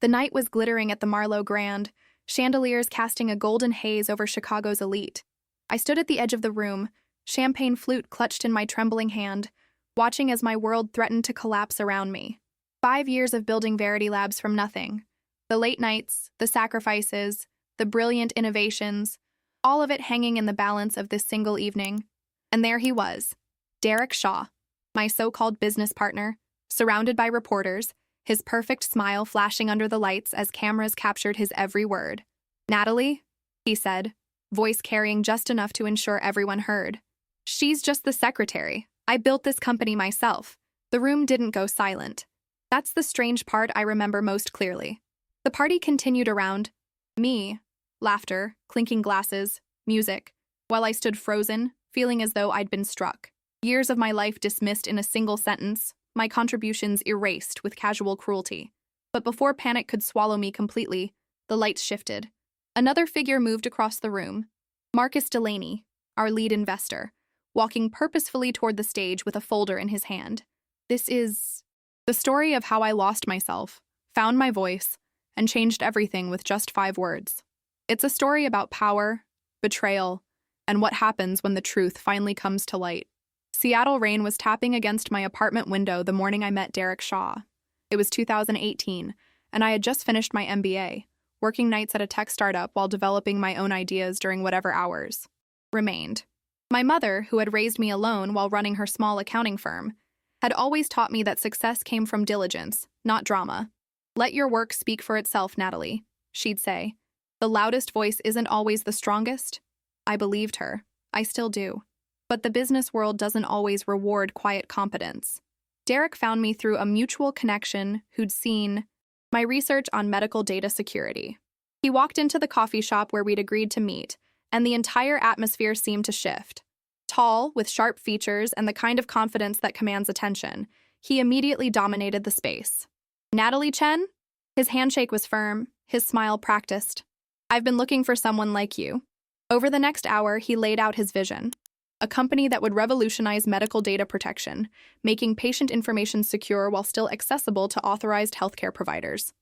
The night was glittering at the Marlowe Grand, chandeliers casting a golden haze over Chicago's elite. I stood at the edge of the room, champagne flute clutched in my trembling hand, watching as my world threatened to collapse around me. 5 years of building VerityLabs from nothing. The late nights, the sacrifices, the brilliant innovations, all of it hanging in the balance of this single evening. And there he was, Derek Shaw, my so-called business partner, surrounded by reporters, his perfect smile flashing under the lights as cameras captured his every word. "Natalie," he said, voice carrying just enough to ensure everyone heard. "She's just the secretary. I built this company myself." The room didn't go silent. That's the strange part I remember most clearly. The party continued around me, laughter, clinking glasses, music, while I stood frozen, feeling as though I'd been struck. Years of my life dismissed in a single sentence, my contributions erased with casual cruelty. But before panic could swallow me completely, the lights shifted. Another figure moved across the room. Marcus Delaney, our lead investor, walking purposefully toward the stage with a folder in his hand. This is the story of how I lost myself, found my voice, and changed everything with just 5 words. It's a story about power, betrayal, and what happens when the truth finally comes to light. Seattle rain was tapping against my apartment window the morning I met Derek Shaw. It was 2018, and I had just finished my MBA, working nights at a tech startup while developing my own ideas during whatever hours remained. My mother, who had raised me alone while running her small accounting firm, had always taught me that success came from diligence, not drama. "Let your work speak for itself, Natalie," she'd say. "The loudest voice isn't always the strongest." I believed her. I still do. But the business world doesn't always reward quiet competence. Derek found me through a mutual connection who'd seen my research on medical data security. He walked into the coffee shop where we'd agreed to meet, and the entire atmosphere seemed to shift. Tall, with sharp features and the kind of confidence that commands attention, he immediately dominated the space. "Natalie Chen?" His handshake was firm, his smile practiced. "I've been looking for someone like you." Over the next hour, he laid out his vision. A company that would revolutionize medical data protection, making patient information secure while still accessible to authorized healthcare providers.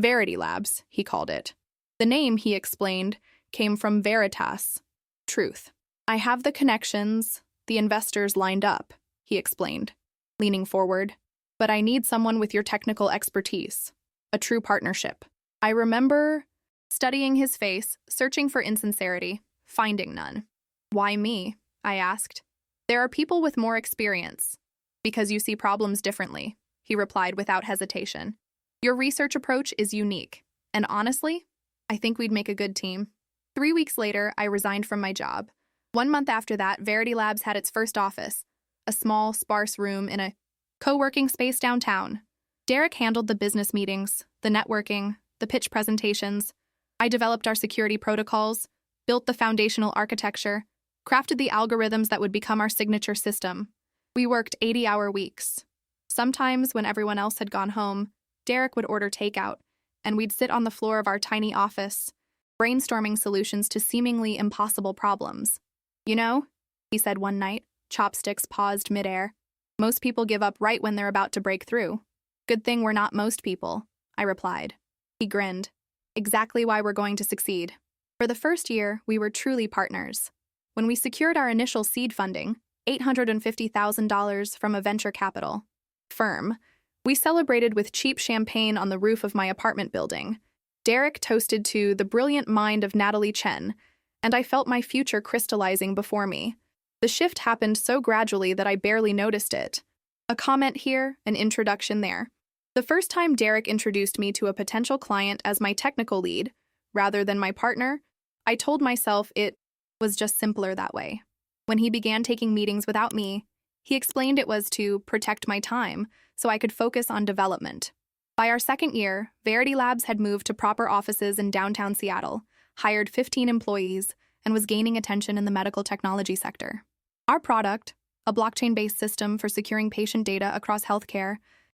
VerityLabs, he called it. The name, he explained, came from veritas, truth. "I have the connections, the investors lined up," he explained, leaning forward. "But I need someone with your technical expertise, a true partnership." I remember studying his face, searching for insincerity, finding none. "Why me?" I asked. "There are people with more experience." "Because you see problems differently," he replied without hesitation. "Your research approach is unique, and honestly, I think we'd make a good team." 3 weeks later, I resigned from my job. 1 month after that, VerityLabs had its first office, a small, sparse room in a co-working space downtown. Derek handled the business meetings, the networking, the pitch presentations. I developed our security protocols, built the foundational architecture, crafted the algorithms that would become our signature system. We worked 80-hour weeks. Sometimes, when everyone else had gone home, Derek would order takeout, and we'd sit on the floor of our tiny office, brainstorming solutions to seemingly impossible problems. "You know," he said one night, chopsticks paused midair, "most people give up right when they're about to break through." "Good thing we're not most people," I replied. He grinned. "Exactly why we're going to succeed." For the first year, we were truly partners. When we secured our initial seed funding, $850,000 from a venture capital firm, we celebrated with cheap champagne on the roof of my apartment building. Derek toasted to the brilliant mind of Natalie Chen, and I felt my future crystallizing before me. The shift happened so gradually that I barely noticed it. A comment here, an introduction there. The first time Derek introduced me to a potential client as my technical lead, rather than my partner, I told myself it was just simpler that way. When he began taking meetings without me, he explained it was to protect my time so I could focus on development. By our second year, VerityLabs had moved to proper offices in downtown Seattle, hired 15 employees, and was gaining attention in the medical technology sector. Our product, a blockchain-based system for securing patient data across healthcare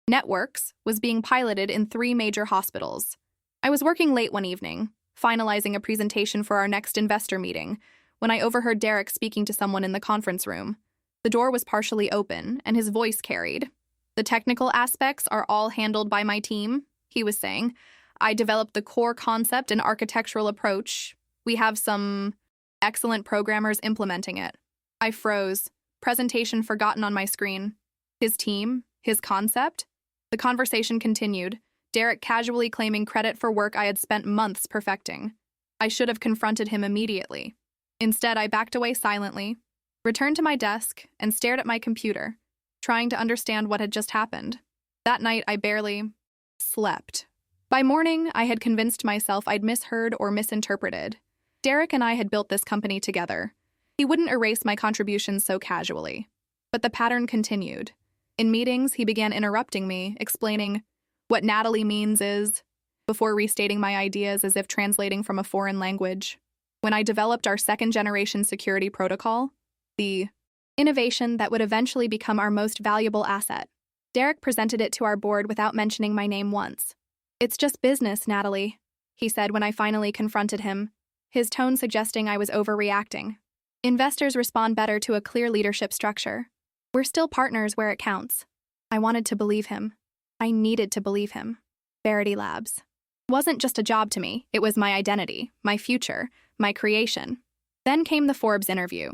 networks, was being piloted in 3 major hospitals. I was working late one evening, finalizing a presentation for our next investor meeting, when I overheard Derek speaking to someone in the conference room. The door was partially open, and his voice carried. "The technical aspects are all handled by my team," he was saying. I developed the core concept and architectural approach. We have some excellent programmers implementing it. I froze. Presentation forgotten on my screen. His team? His concept? The conversation continued, Derek casually claiming credit for work I had spent months perfecting. I should have confronted him immediately. Instead, I backed away silently, returned to my desk, and stared at my computer, trying to understand what had just happened. That night, I barely slept. By morning, I had convinced myself I'd misheard or misinterpreted. Derek and I had built this company together. He wouldn't erase my contributions so casually. But the pattern continued. In meetings, he began interrupting me, explaining, "What Natalie means is," before restating my ideas as if translating from a foreign language. When I developed our second-generation security protocol, the innovation that would eventually become our most valuable asset, Derek presented it to our board without mentioning my name once. "It's just business, Natalie," he said when I finally confronted him, his tone suggesting I was overreacting. "Investors respond better to a clear leadership structure. We're still partners where it counts." I wanted to believe him. I needed to believe him. VerityLabs wasn't just a job to me, it was my identity, my future, my creation. Then came the Forbes interview.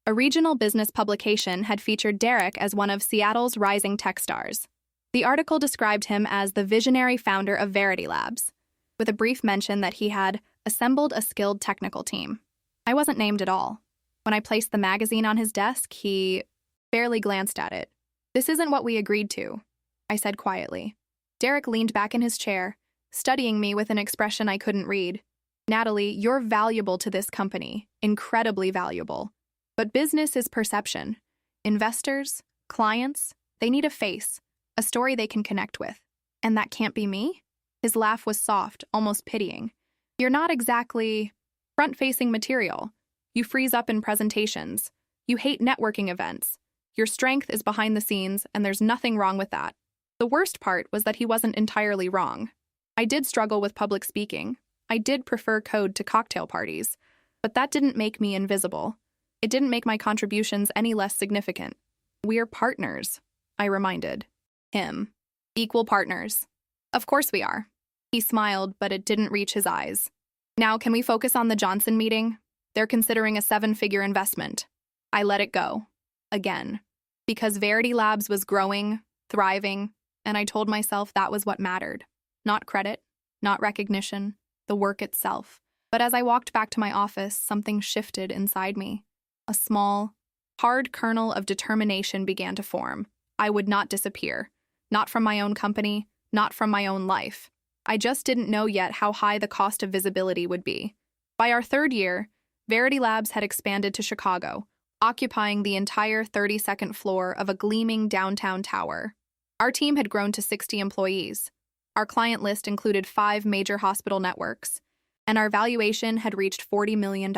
A regional business publication had featured Derek as one of Seattle's rising tech stars. The article described him as the visionary founder of VerityLabs, with a brief mention that he had assembled a skilled technical team. I wasn't named at all. When I placed the magazine on his desk, he barely glanced at it. "This isn't what we agreed to," I said quietly. Derek leaned back in his chair, studying me with an expression I couldn't read. "Natalie, you're valuable to this company, incredibly valuable. But business is perception. Investors, clients, they need a face, a story they can connect with. And that can't be me?" His laugh was soft, almost pitying. "You're not exactly front-facing material. You freeze up in presentations. You hate networking events. Your strength is behind the scenes, and there's nothing wrong with that." The worst part was that he wasn't entirely wrong. I did struggle with public speaking. I did prefer code to cocktail parties. But that didn't make me invisible. It didn't make my contributions any less significant. "We're partners," I reminded him. "Equal partners." "Of course we are." He smiled, but it didn't reach his eyes. "Now, can we focus on the Johnson meeting? They're considering a 7-figure investment." I let it go. Again. Because VerityLabs was growing, thriving, and I told myself that was what mattered. Not credit, not recognition, the work itself. But as I walked back to my office, something shifted inside me. A small, hard kernel of determination began to form. I would not disappear. Not from my own company, not from my own life. I just didn't know yet how high the cost of visibility would be. By our 3rd year, VerityLabs had expanded to Chicago, occupying the entire 32nd floor of a gleaming downtown tower. Our team had grown to 60 employees. Our client list included 5 major hospital networks, and our valuation had reached $40 million.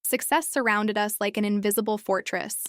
Success surrounded us like an invisible fortress,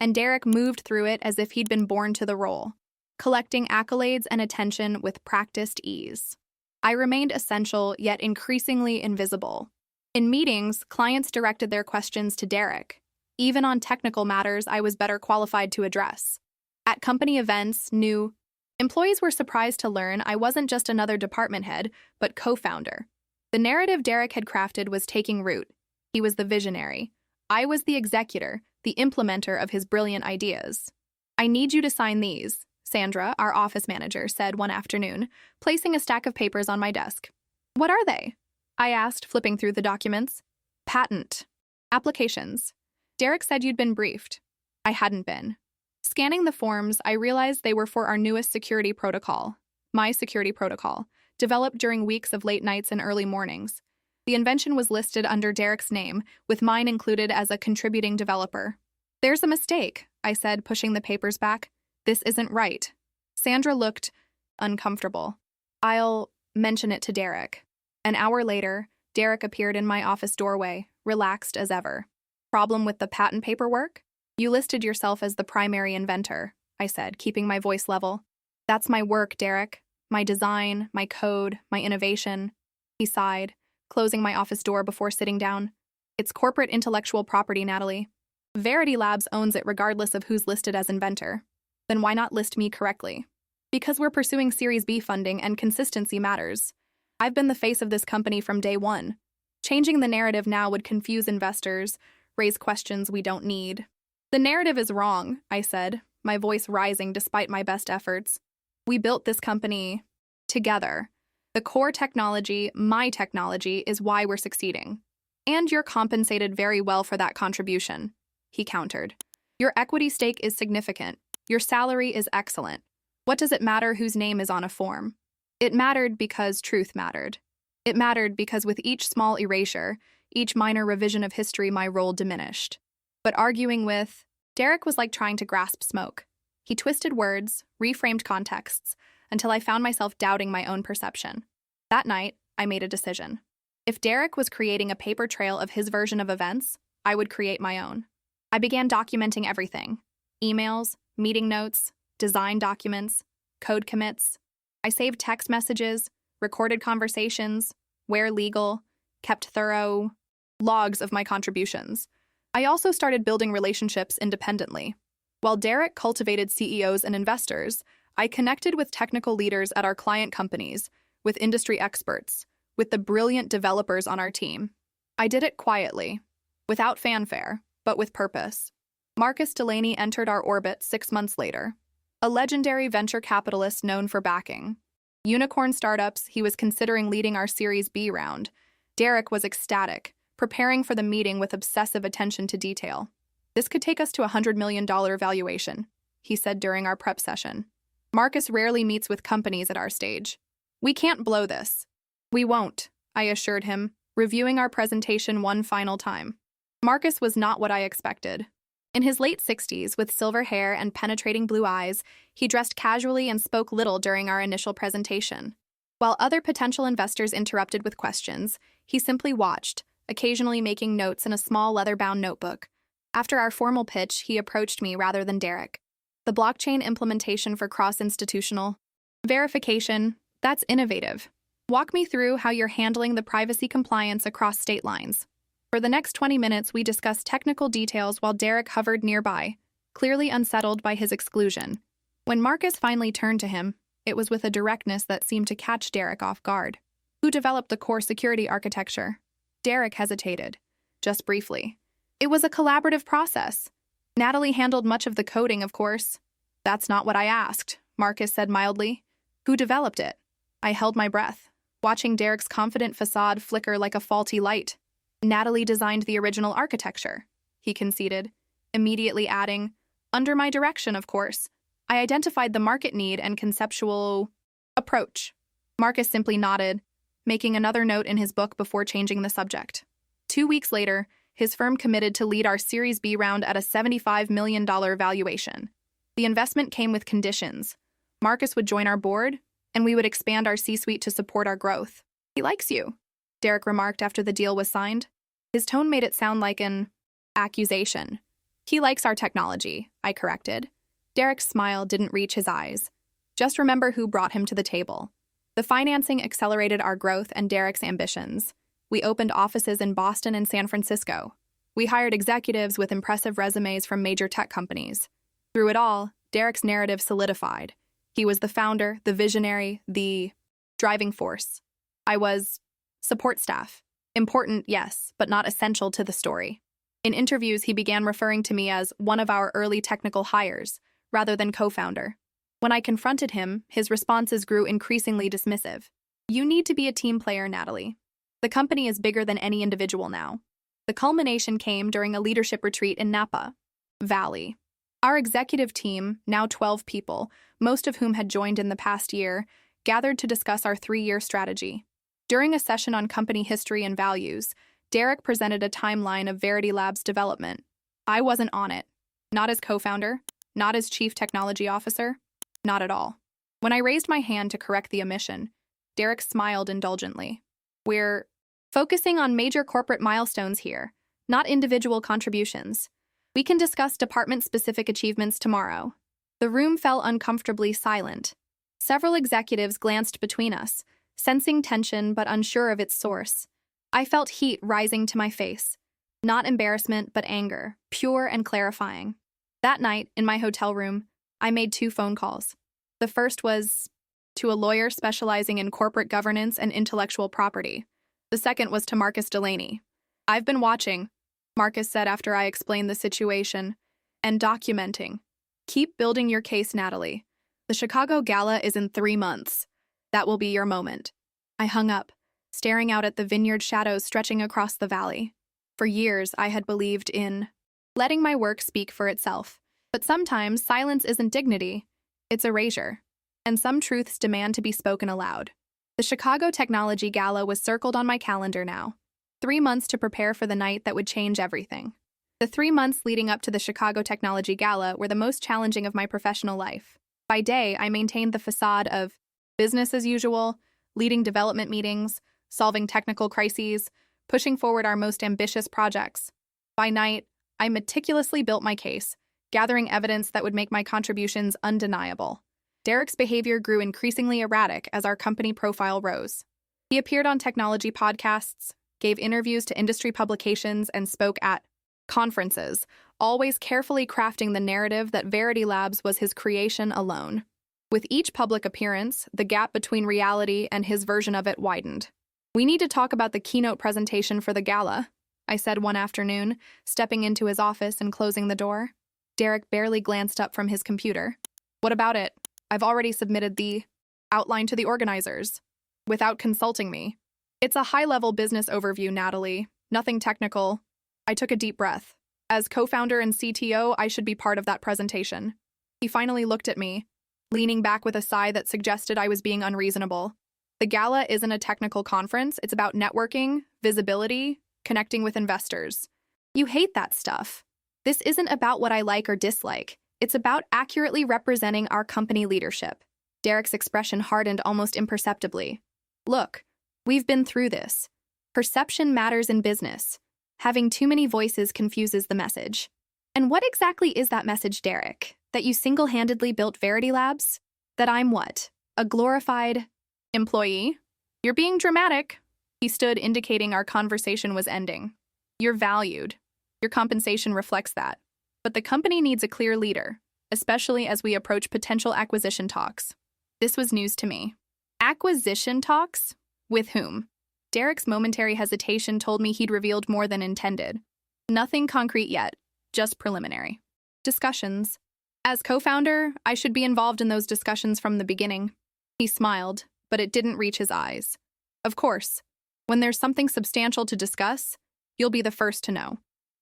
and Derek moved through it as if he'd been born to the role, collecting accolades and attention with practiced ease. I remained essential, yet increasingly invisible. In meetings, clients directed their questions to Derek. Even on technical matters I was better qualified to address. At company events, new employees were surprised to learn I wasn't just another department head, but co-founder. The narrative Derek had crafted was taking root. He was the visionary. I was the executor, the implementer of his brilliant ideas. "I need you to sign these," Sandra, our office manager, said one afternoon, placing a stack of papers on my desk. "What are they?" I asked, flipping through the documents. "Patent. Applications. Derek said you'd been briefed." I hadn't been. Scanning the forms, I realized they were for our newest security protocol, my security protocol, developed during weeks of late nights and early mornings. The invention was listed under Derek's name, with mine included as a contributing developer. "There's a mistake," I said, pushing the papers back. "This isn't right." Sandra looked uncomfortable. "I'll mention it to Derek." An hour later, Derek appeared in my office doorway, relaxed as ever. "Problem with the patent paperwork?" "You listed yourself as the primary inventor," I said, keeping my voice level. "That's my work, Derek. My design, my code, my innovation." He sighed, closing my office door before sitting down. "It's corporate intellectual property, Natalie. VerityLabs owns it regardless of who's listed as inventor. Then why not list me correctly?" "Because we're pursuing Series B funding and consistency matters. I've been the face of this company from day one. Changing the narrative now would confuse investors, raise questions we don't need. The narrative is wrong, I said, my voice rising despite my best efforts. We built this company together. The core technology, my technology, is why we're succeeding. And you're compensated very well for that contribution, he countered. Your equity stake is significant. Your salary is excellent. What does it matter whose name is on a form? It mattered because truth mattered. It mattered because with each small erasure, each minor revision of history, my role diminished. But arguing with Derek was like trying to grasp smoke. He twisted words, reframed contexts, until I found myself doubting my own perception. That night, I made a decision. If Derek was creating a paper trail of his version of events, I would create my own. I began documenting everything: emails, meeting notes, design documents, code commits. I saved text messages, recorded conversations, where legal, kept thorough logs of my contributions. I also started building relationships independently. While Derek cultivated CEOs and investors, I connected with technical leaders at our client companies, with industry experts, with the brilliant developers on our team. I did it quietly, without fanfare, but with purpose. Marcus Delaney entered our orbit 6 months later, a legendary venture capitalist known for backing unicorn startups. He was considering leading our Series B round. Derek was ecstatic, preparing for the meeting with obsessive attention to detail. This could take us to a $100 million valuation, he said during our prep session. Marcus rarely meets with companies at our stage. We can't blow this. We won't, I assured him, reviewing our presentation one final time. Marcus was not what I expected. In his late 60s, with silver hair and penetrating blue eyes, he dressed casually and spoke little during our initial presentation. While other potential investors interrupted with questions, he simply watched, occasionally making notes in a small leather-bound notebook. After our formal pitch, he approached me rather than Derek. The blockchain implementation for cross-institutional verification, that's innovative. Walk me through how you're handling the privacy compliance across state lines. For the next 20 minutes, we discussed technical details while Derek hovered nearby, clearly unsettled by his exclusion. When Marcus finally turned to him, it was with a directness that seemed to catch Derek off guard. Who developed the core security architecture? Derek hesitated, just briefly. It was a collaborative process. Natalie handled much of the coding, of course. That's not what I asked, Marcus said mildly. Who developed it? I held my breath, watching Derek's confident facade flicker like a faulty light. Natalie designed the original architecture, he conceded, immediately adding, under my direction, of course. I identified the market need and conceptual approach. Marcus simply nodded, making another note in his book before changing the subject. 2 weeks later, his firm committed to lead our Series B round at a $75 million valuation. The investment came with conditions. Marcus would join our board, and we would expand our C-suite to support our growth. He likes you, Derek remarked after the deal was signed. His tone made it sound like an accusation. He likes our technology, I corrected. Derek's smile didn't reach his eyes. Just remember who brought him to the table. The financing accelerated our growth and Derek's ambitions. We opened offices in Boston and San Francisco. We hired executives with impressive resumes from major tech companies. Through it all, Derek's narrative solidified. He was the founder, the visionary, the driving force. I was support staff. Important, yes, but not essential to the story. In interviews, he began referring to me as one of our early technical hires, rather than co-founder. When I confronted him, his responses grew increasingly dismissive. You need to be a team player, Natalie. The company is bigger than any individual now. The culmination came during a leadership retreat in Napa Valley. Our executive team, now 12 people, most of whom had joined in the past year, gathered to discuss our 3-year strategy. During a session on company history and values, Derek presented a timeline of VerityLabs development. I wasn't on it. Not as co-founder, not as chief technology officer, not at all. When I raised my hand to correct the omission, Derek smiled indulgently. We're focusing on major corporate milestones here, not individual contributions. We can discuss department-specific achievements tomorrow. The room fell uncomfortably silent. Several executives glanced between us, sensing tension but unsure of its source. I felt heat rising to my face. Not embarrassment, but anger, pure and clarifying. That night, in my hotel room, I made 2 phone calls. The first was to a lawyer specializing in corporate governance and intellectual property. The second was to Marcus Delaney. "I've been watching," Marcus said after I explained the situation, "and documenting. Keep building your case, Natalie. The Chicago Gala is in 3 months. That will be your moment." I hung up, staring out at the vineyard shadows stretching across the valley. For years, I had believed in letting my work speak for itself. But sometimes silence isn't dignity, it's erasure. And some truths demand to be spoken aloud. The Chicago Technology Gala was circled on my calendar now. 3 months to prepare for the night that would change everything. The 3 months leading up to the Chicago Technology Gala were the most challenging of my professional life. By day, I maintained the facade of business as usual, leading development meetings, solving technical crises, pushing forward our most ambitious projects. By night, I meticulously built my case, gathering evidence that would make my contributions undeniable. Derek's behavior grew increasingly erratic as our company profile rose. He appeared on technology podcasts, gave interviews to industry publications, and spoke at conferences, always carefully crafting the narrative that VerityLabs was his creation alone. With each public appearance, the gap between reality and his version of it widened. "We need to talk about the keynote presentation for the gala," I said one afternoon, stepping into his office and closing the door. Derek barely glanced up from his computer. "What about it? I've already submitted the outline to the organizers, without consulting me. It's a high-level business overview, Natalie, nothing technical." I took a deep breath. As co-founder and CTO, I should be part of that presentation. He finally looked at me, leaning back with a sigh that suggested I was being unreasonable. "The gala isn't a technical conference. It's about networking, visibility, connecting with investors. You hate that stuff. This isn't about what I like or dislike. It's about accurately representing our company leadership." Derek's expression hardened almost imperceptibly. "Look, we've been through this. Perception matters in business. Having too many voices confuses the message." "And what exactly is that message, Derek? That you single-handedly built VerityLabs? That I'm what? A glorified employee? You're being dramatic." He stood, indicating our conversation was ending. "You're valued. Your compensation reflects that. But the company needs a clear leader, especially as we approach potential acquisition talks." This was news to me. Acquisition talks? With whom? Derek's momentary hesitation told me he'd revealed more than intended. "Nothing concrete yet, just preliminary discussions. As co-founder, I should be involved in those discussions from the beginning." He smiled, but it didn't reach his eyes. "Of course. When there's something substantial to discuss, you'll be the first to know."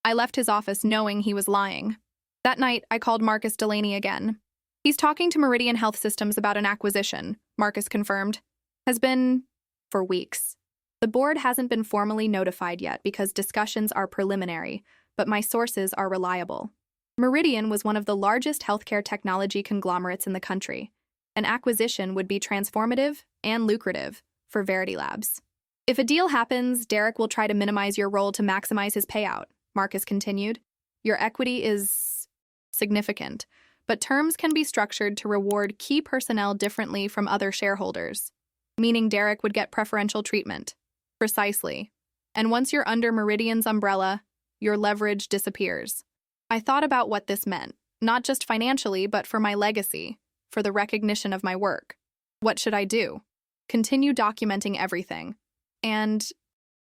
I left his office knowing he was lying. That night, I called Marcus Delaney again. "He's talking to Meridian Health Systems about an acquisition," Marcus confirmed. "Has been for weeks. The board hasn't been formally notified yet because discussions are preliminary, but my sources are reliable. Meridian was one of the largest healthcare technology conglomerates in the country. An acquisition would be transformative and lucrative for VerityLabs. If a deal happens, Derek will try to minimize your role to maximize his payout," Marcus continued. "Your equity is significant, but terms can be structured to reward key personnel differently from other shareholders." Meaning Derek would get preferential treatment. Precisely. And once you're under Meridian's umbrella, your leverage disappears. I thought about what this meant, not just financially, but for my legacy, for the recognition of my work. What should I do? Continue documenting everything. And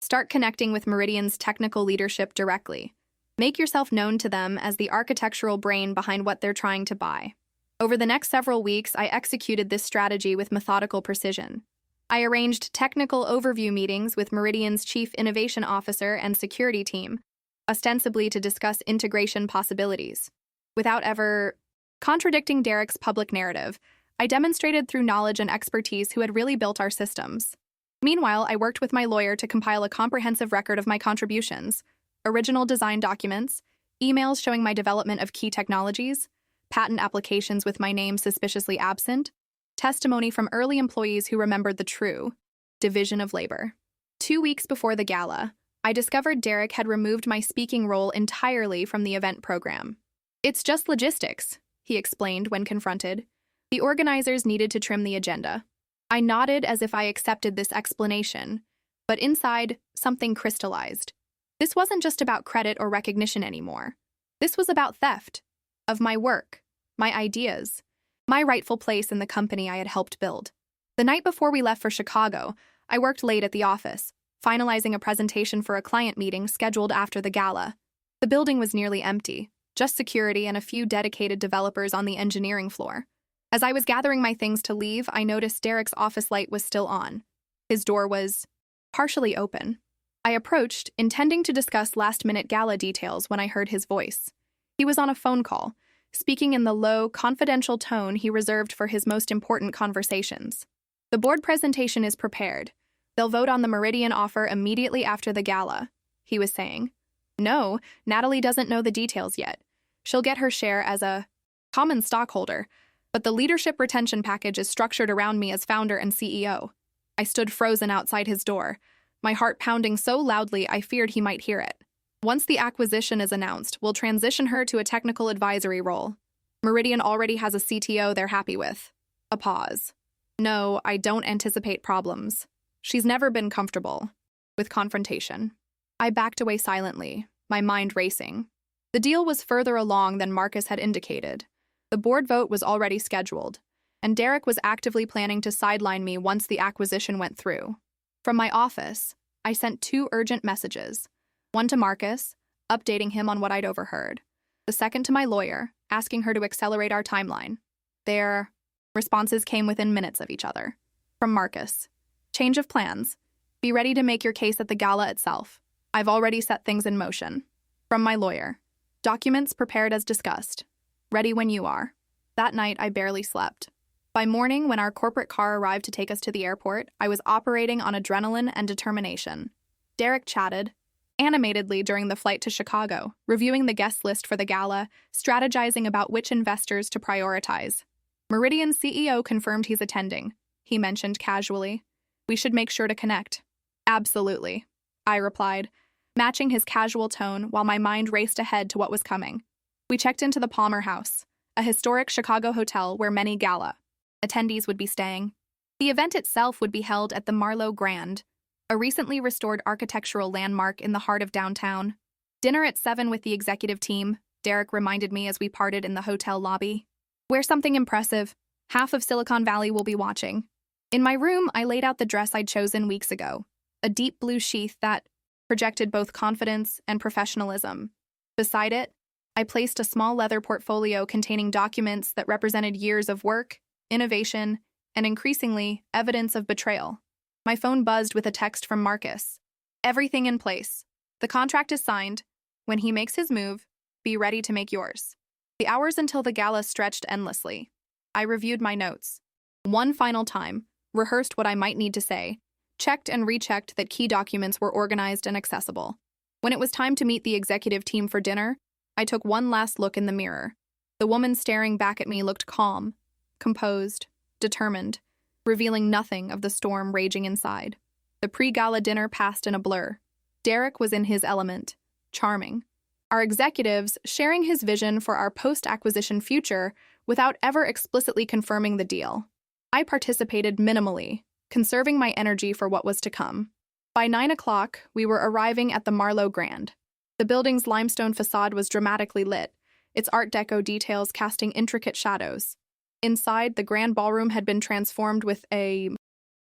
start connecting with Meridian's technical leadership directly. Make yourself known to them as the architectural brain behind what they're trying to buy. Over the next several weeks, I executed this strategy with methodical precision. I arranged technical overview meetings with Meridian's Chief Innovation Officer and security team, ostensibly to discuss integration possibilities. Without ever contradicting Derek's public narrative, I demonstrated through knowledge and expertise who had really built our systems. Meanwhile, I worked with my lawyer to compile a comprehensive record of my contributions, original design documents, emails showing my development of key technologies, patent applications with my name suspiciously absent, testimony from early employees who remembered the true division of labor. 2 weeks before the gala, I discovered Derek had removed my speaking role entirely from the event program. "It's just logistics," he explained when confronted. "The organizers needed to trim the agenda." I nodded as if I accepted this explanation, but inside, something crystallized. This wasn't just about credit or recognition anymore. This was about theft of my work, my ideas, my rightful place in the company I had helped build. The night before we left for Chicago, I worked late at the office, finalizing a presentation for a client meeting scheduled after the gala. The building was nearly empty, just security and a few dedicated developers on the engineering floor. As I was gathering my things to leave, I noticed Derek's office light was still on. His door was partially open. I approached, intending to discuss last-minute gala details when I heard his voice. He was on a phone call, speaking in the low, confidential tone he reserved for his most important conversations. The board presentation is prepared. They'll vote on the Meridian offer immediately after the gala, he was saying. No, Natalie doesn't know the details yet. She'll get her share as a common stockholder, but the leadership retention package is structured around me as founder and CEO. I stood frozen outside his door, my heart pounding so loudly I feared he might hear it. Once the acquisition is announced, we'll transition her to a technical advisory role. Meridian already has a CTO they're happy with. A pause. No, I don't anticipate problems. She's never been comfortable with confrontation. I backed away silently, my mind racing. The deal was further along than Marcus had indicated. The board vote was already scheduled, and Derek was actively planning to sideline me once the acquisition went through. From my office, I sent 2 urgent messages. One to Marcus, updating him on what I'd overheard. The second to my lawyer, asking her to accelerate our timeline. Their responses came within minutes of each other. From Marcus, change of plans. Be ready to make your case at the gala itself. I've already set things in motion. From my lawyer, documents prepared as discussed. Ready when you are. That night, I barely slept. By morning, when our corporate car arrived to take us to the airport, I was operating on adrenaline and determination. Derek chatted animatedly during the flight to Chicago, reviewing the guest list for the gala, strategizing about which investors to prioritize. Meridian's CEO confirmed he's attending, he mentioned casually. We should make sure to connect. Absolutely, I replied, matching his casual tone while my mind raced ahead to what was coming. We checked into the Palmer House, a historic Chicago hotel where many gala attendees would be staying. The event itself would be held at the Marlowe Grand, a recently restored architectural landmark in the heart of downtown. Dinner at 7 with the executive team, Derek reminded me as we parted in the hotel lobby. Wear something impressive. Half of Silicon Valley will be watching. In my room, I laid out the dress I'd chosen weeks ago, a deep blue sheath that projected both confidence and professionalism. Beside it, I placed a small leather portfolio containing documents that represented years of work, innovation, and increasingly, evidence of betrayal. My phone buzzed with a text from Marcus. Everything in place. The contract is signed. When he makes his move, be ready to make yours. The hours until the gala stretched endlessly. I reviewed my notes. One final time, rehearsed what I might need to say, checked and rechecked that key documents were organized and accessible. When it was time to meet the executive team for dinner, I took one last look in the mirror. The woman staring back at me looked calm, composed, determined, revealing nothing of the storm raging inside. The pre-gala dinner passed in a blur. Derek was in his element, charming. Our executives sharing his vision for our post-acquisition future without ever explicitly confirming the deal. I participated minimally, conserving my energy for what was to come. By 9 o'clock, we were arriving at the Marlowe Grand. The building's limestone facade was dramatically lit, its Art Deco details casting intricate shadows. Inside, the grand ballroom had been transformed with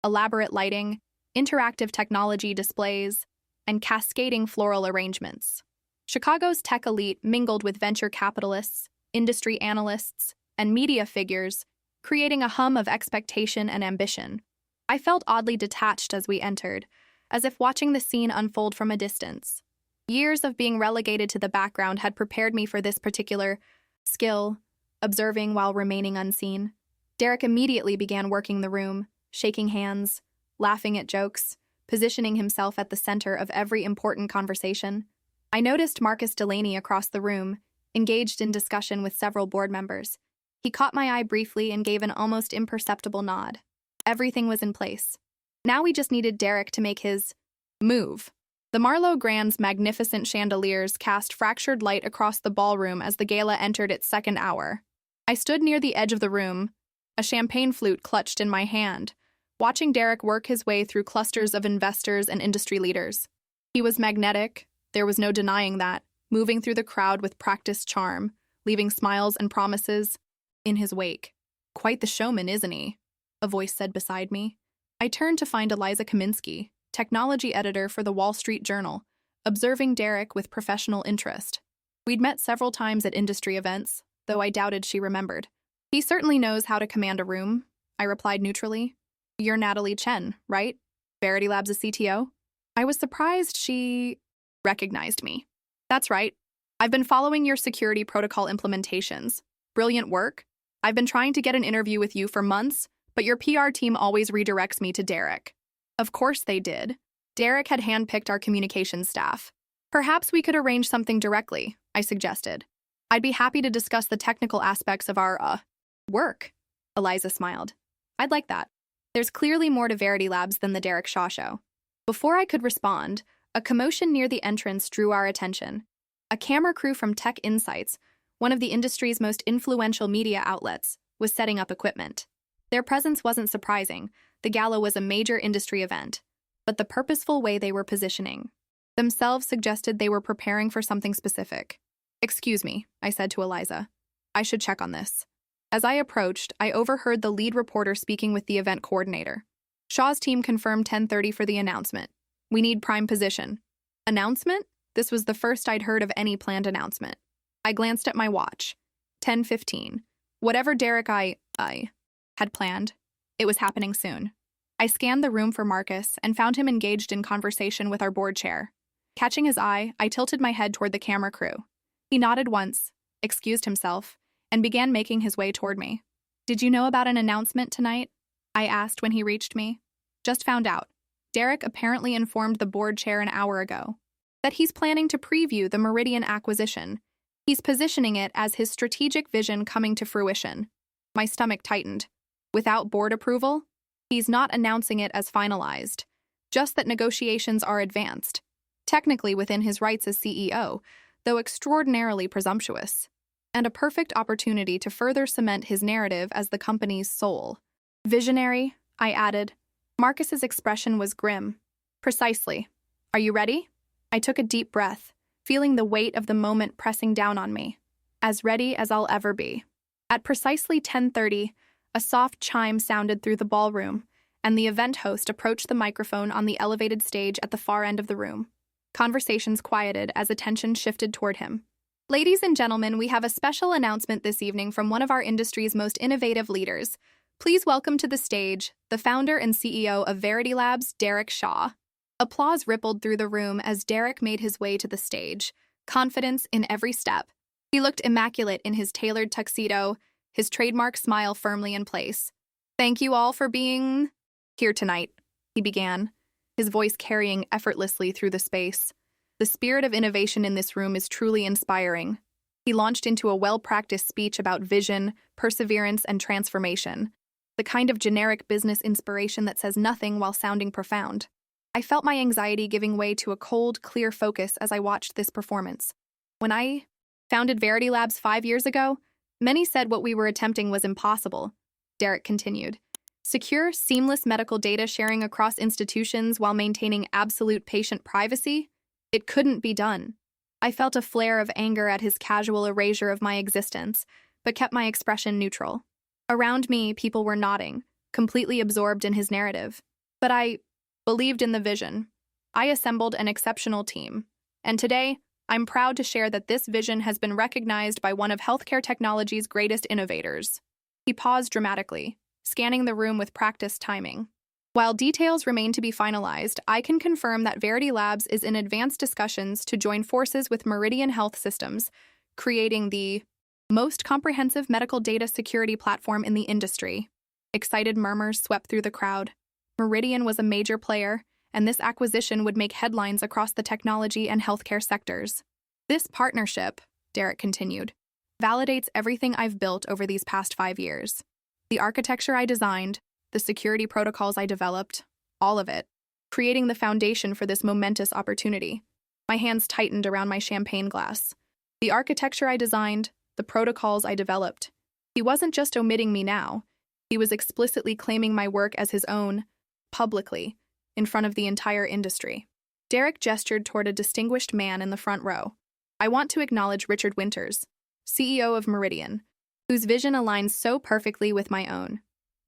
elaborate lighting, interactive technology displays, and cascading floral arrangements. Chicago's tech elite mingled with venture capitalists, industry analysts, and media figures, creating a hum of expectation and ambition. I felt oddly detached as we entered, as if watching the scene unfold from a distance. Years of being relegated to the background had prepared me for this particular skill, observing while remaining unseen. Derek immediately began working the room, shaking hands, laughing at jokes, positioning himself at the center of every important conversation. I noticed Marcus Delaney across the room, engaged in discussion with several board members. He caught my eye briefly and gave an almost imperceptible nod. Everything was in place. Now we just needed Derek to make his move. The Marlowe Grand's magnificent chandeliers cast fractured light across the ballroom as the gala entered its second hour. I stood near the edge of the room, a champagne flute clutched in my hand, watching Derek work his way through clusters of investors and industry leaders. He was magnetic, there was no denying that, moving through the crowd with practiced charm, leaving smiles and promises in his wake. Quite the showman, isn't he? a voice said beside me. I turned to find Eliza Kaminsky, technology editor for the Wall Street Journal, observing Derek with professional interest. We'd met several times at industry events, though I doubted she remembered. He certainly knows how to command a room, I replied neutrally. You're Natalie Chen, right? VerityLabs' CTO? I was surprised she recognized me. That's right. I've been following your security protocol implementations. Brilliant work. I've been trying to get an interview with you for months, but your PR team always redirects me to Derek. Of course they did. Derek had handpicked our communications staff. Perhaps we could arrange something directly, I suggested. I'd be happy to discuss the technical aspects of our, work. Eliza smiled. I'd like that. There's clearly more to VerityLabs than the Derek Shaw Show. Before I could respond, a commotion near the entrance drew our attention. A camera crew from Tech Insights, one of the industry's most influential media outlets, was setting up equipment. Their presence wasn't surprising. The gala was a major industry event, but the purposeful way they were positioning themselves suggested they were preparing for something specific. Excuse me, I said to Eliza. I should check on this. As I approached, I overheard the lead reporter speaking with the event coordinator. Shaw's team confirmed 10:30 for the announcement. We need prime position. Announcement? This was the first I'd heard of any planned announcement. I glanced at my watch. 10:15. Whatever Derek I had planned, it was happening soon. I scanned the room for Marcus and found him engaged in conversation with our board chair. Catching his eye, I tilted my head toward the camera crew. He nodded once, excused himself, and began making his way toward me. Did you know about an announcement tonight? I asked when he reached me. Just found out. Derek apparently informed the board chair an hour ago that he's planning to preview the Meridian acquisition. He's positioning it as his strategic vision coming to fruition. My stomach tightened. Without board approval? He's not announcing it as finalized, just that negotiations are advanced. Technically within his rights as CEO, though extraordinarily presumptuous. And a perfect opportunity to further cement his narrative as the company's soul. Visionary, I added. Marcus's expression was grim. Precisely. Are you ready? I took a deep breath, feeling the weight of the moment pressing down on me. As ready as I'll ever be. At precisely 10:30, a soft chime sounded through the ballroom, and the event host approached the microphone on the elevated stage at the far end of the room. Conversations quieted as attention shifted toward him. Ladies and gentlemen, we have a special announcement this evening from one of our industry's most innovative leaders. Please welcome to the stage the founder and CEO of VerityLabs, Derek Shaw. Applause rippled through the room as Derek made his way to the stage, confidence in every step. He looked immaculate in his tailored tuxedo, his trademark smile firmly in place. Thank you all for being here tonight, he began, his voice carrying effortlessly through the space. The spirit of innovation in this room is truly inspiring. He launched into a well-practiced speech about vision, perseverance, and transformation, the kind of generic business inspiration that says nothing while sounding profound. I felt my anxiety giving way to a cold, clear focus as I watched this performance. When I founded VerityLabs 5 years ago, many said what we were attempting was impossible, Derek continued. Secure, seamless medical data sharing across institutions while maintaining absolute patient privacy? It couldn't be done. I felt a flare of anger at his casual erasure of my existence, but kept my expression neutral. Around me, people were nodding, completely absorbed in his narrative. But I believed in the vision. I assembled an exceptional team. And today, I'm proud to share that this vision has been recognized by one of healthcare technology's greatest innovators. He paused dramatically, scanning the room with practiced timing. While details remain to be finalized, I can confirm that VerityLabs is in advanced discussions to join forces with Meridian Health Systems, creating the most comprehensive medical data security platform in the industry. Excited murmurs swept through the crowd. Meridian was a major player, and this acquisition would make headlines across the technology and healthcare sectors. This partnership, Derek continued, validates everything I've built over these past 5 years. The architecture I designed, the security protocols I developed, all of it, creating the foundation for this momentous opportunity. My hands tightened around my champagne glass. The architecture I designed, the protocols I developed. He wasn't just omitting me now. He was explicitly claiming my work as his own, publicly, in front of the entire industry. Derek gestured toward a distinguished man in the front row. I want to acknowledge Richard Winters, CEO of Meridian, whose vision aligns so perfectly with my own.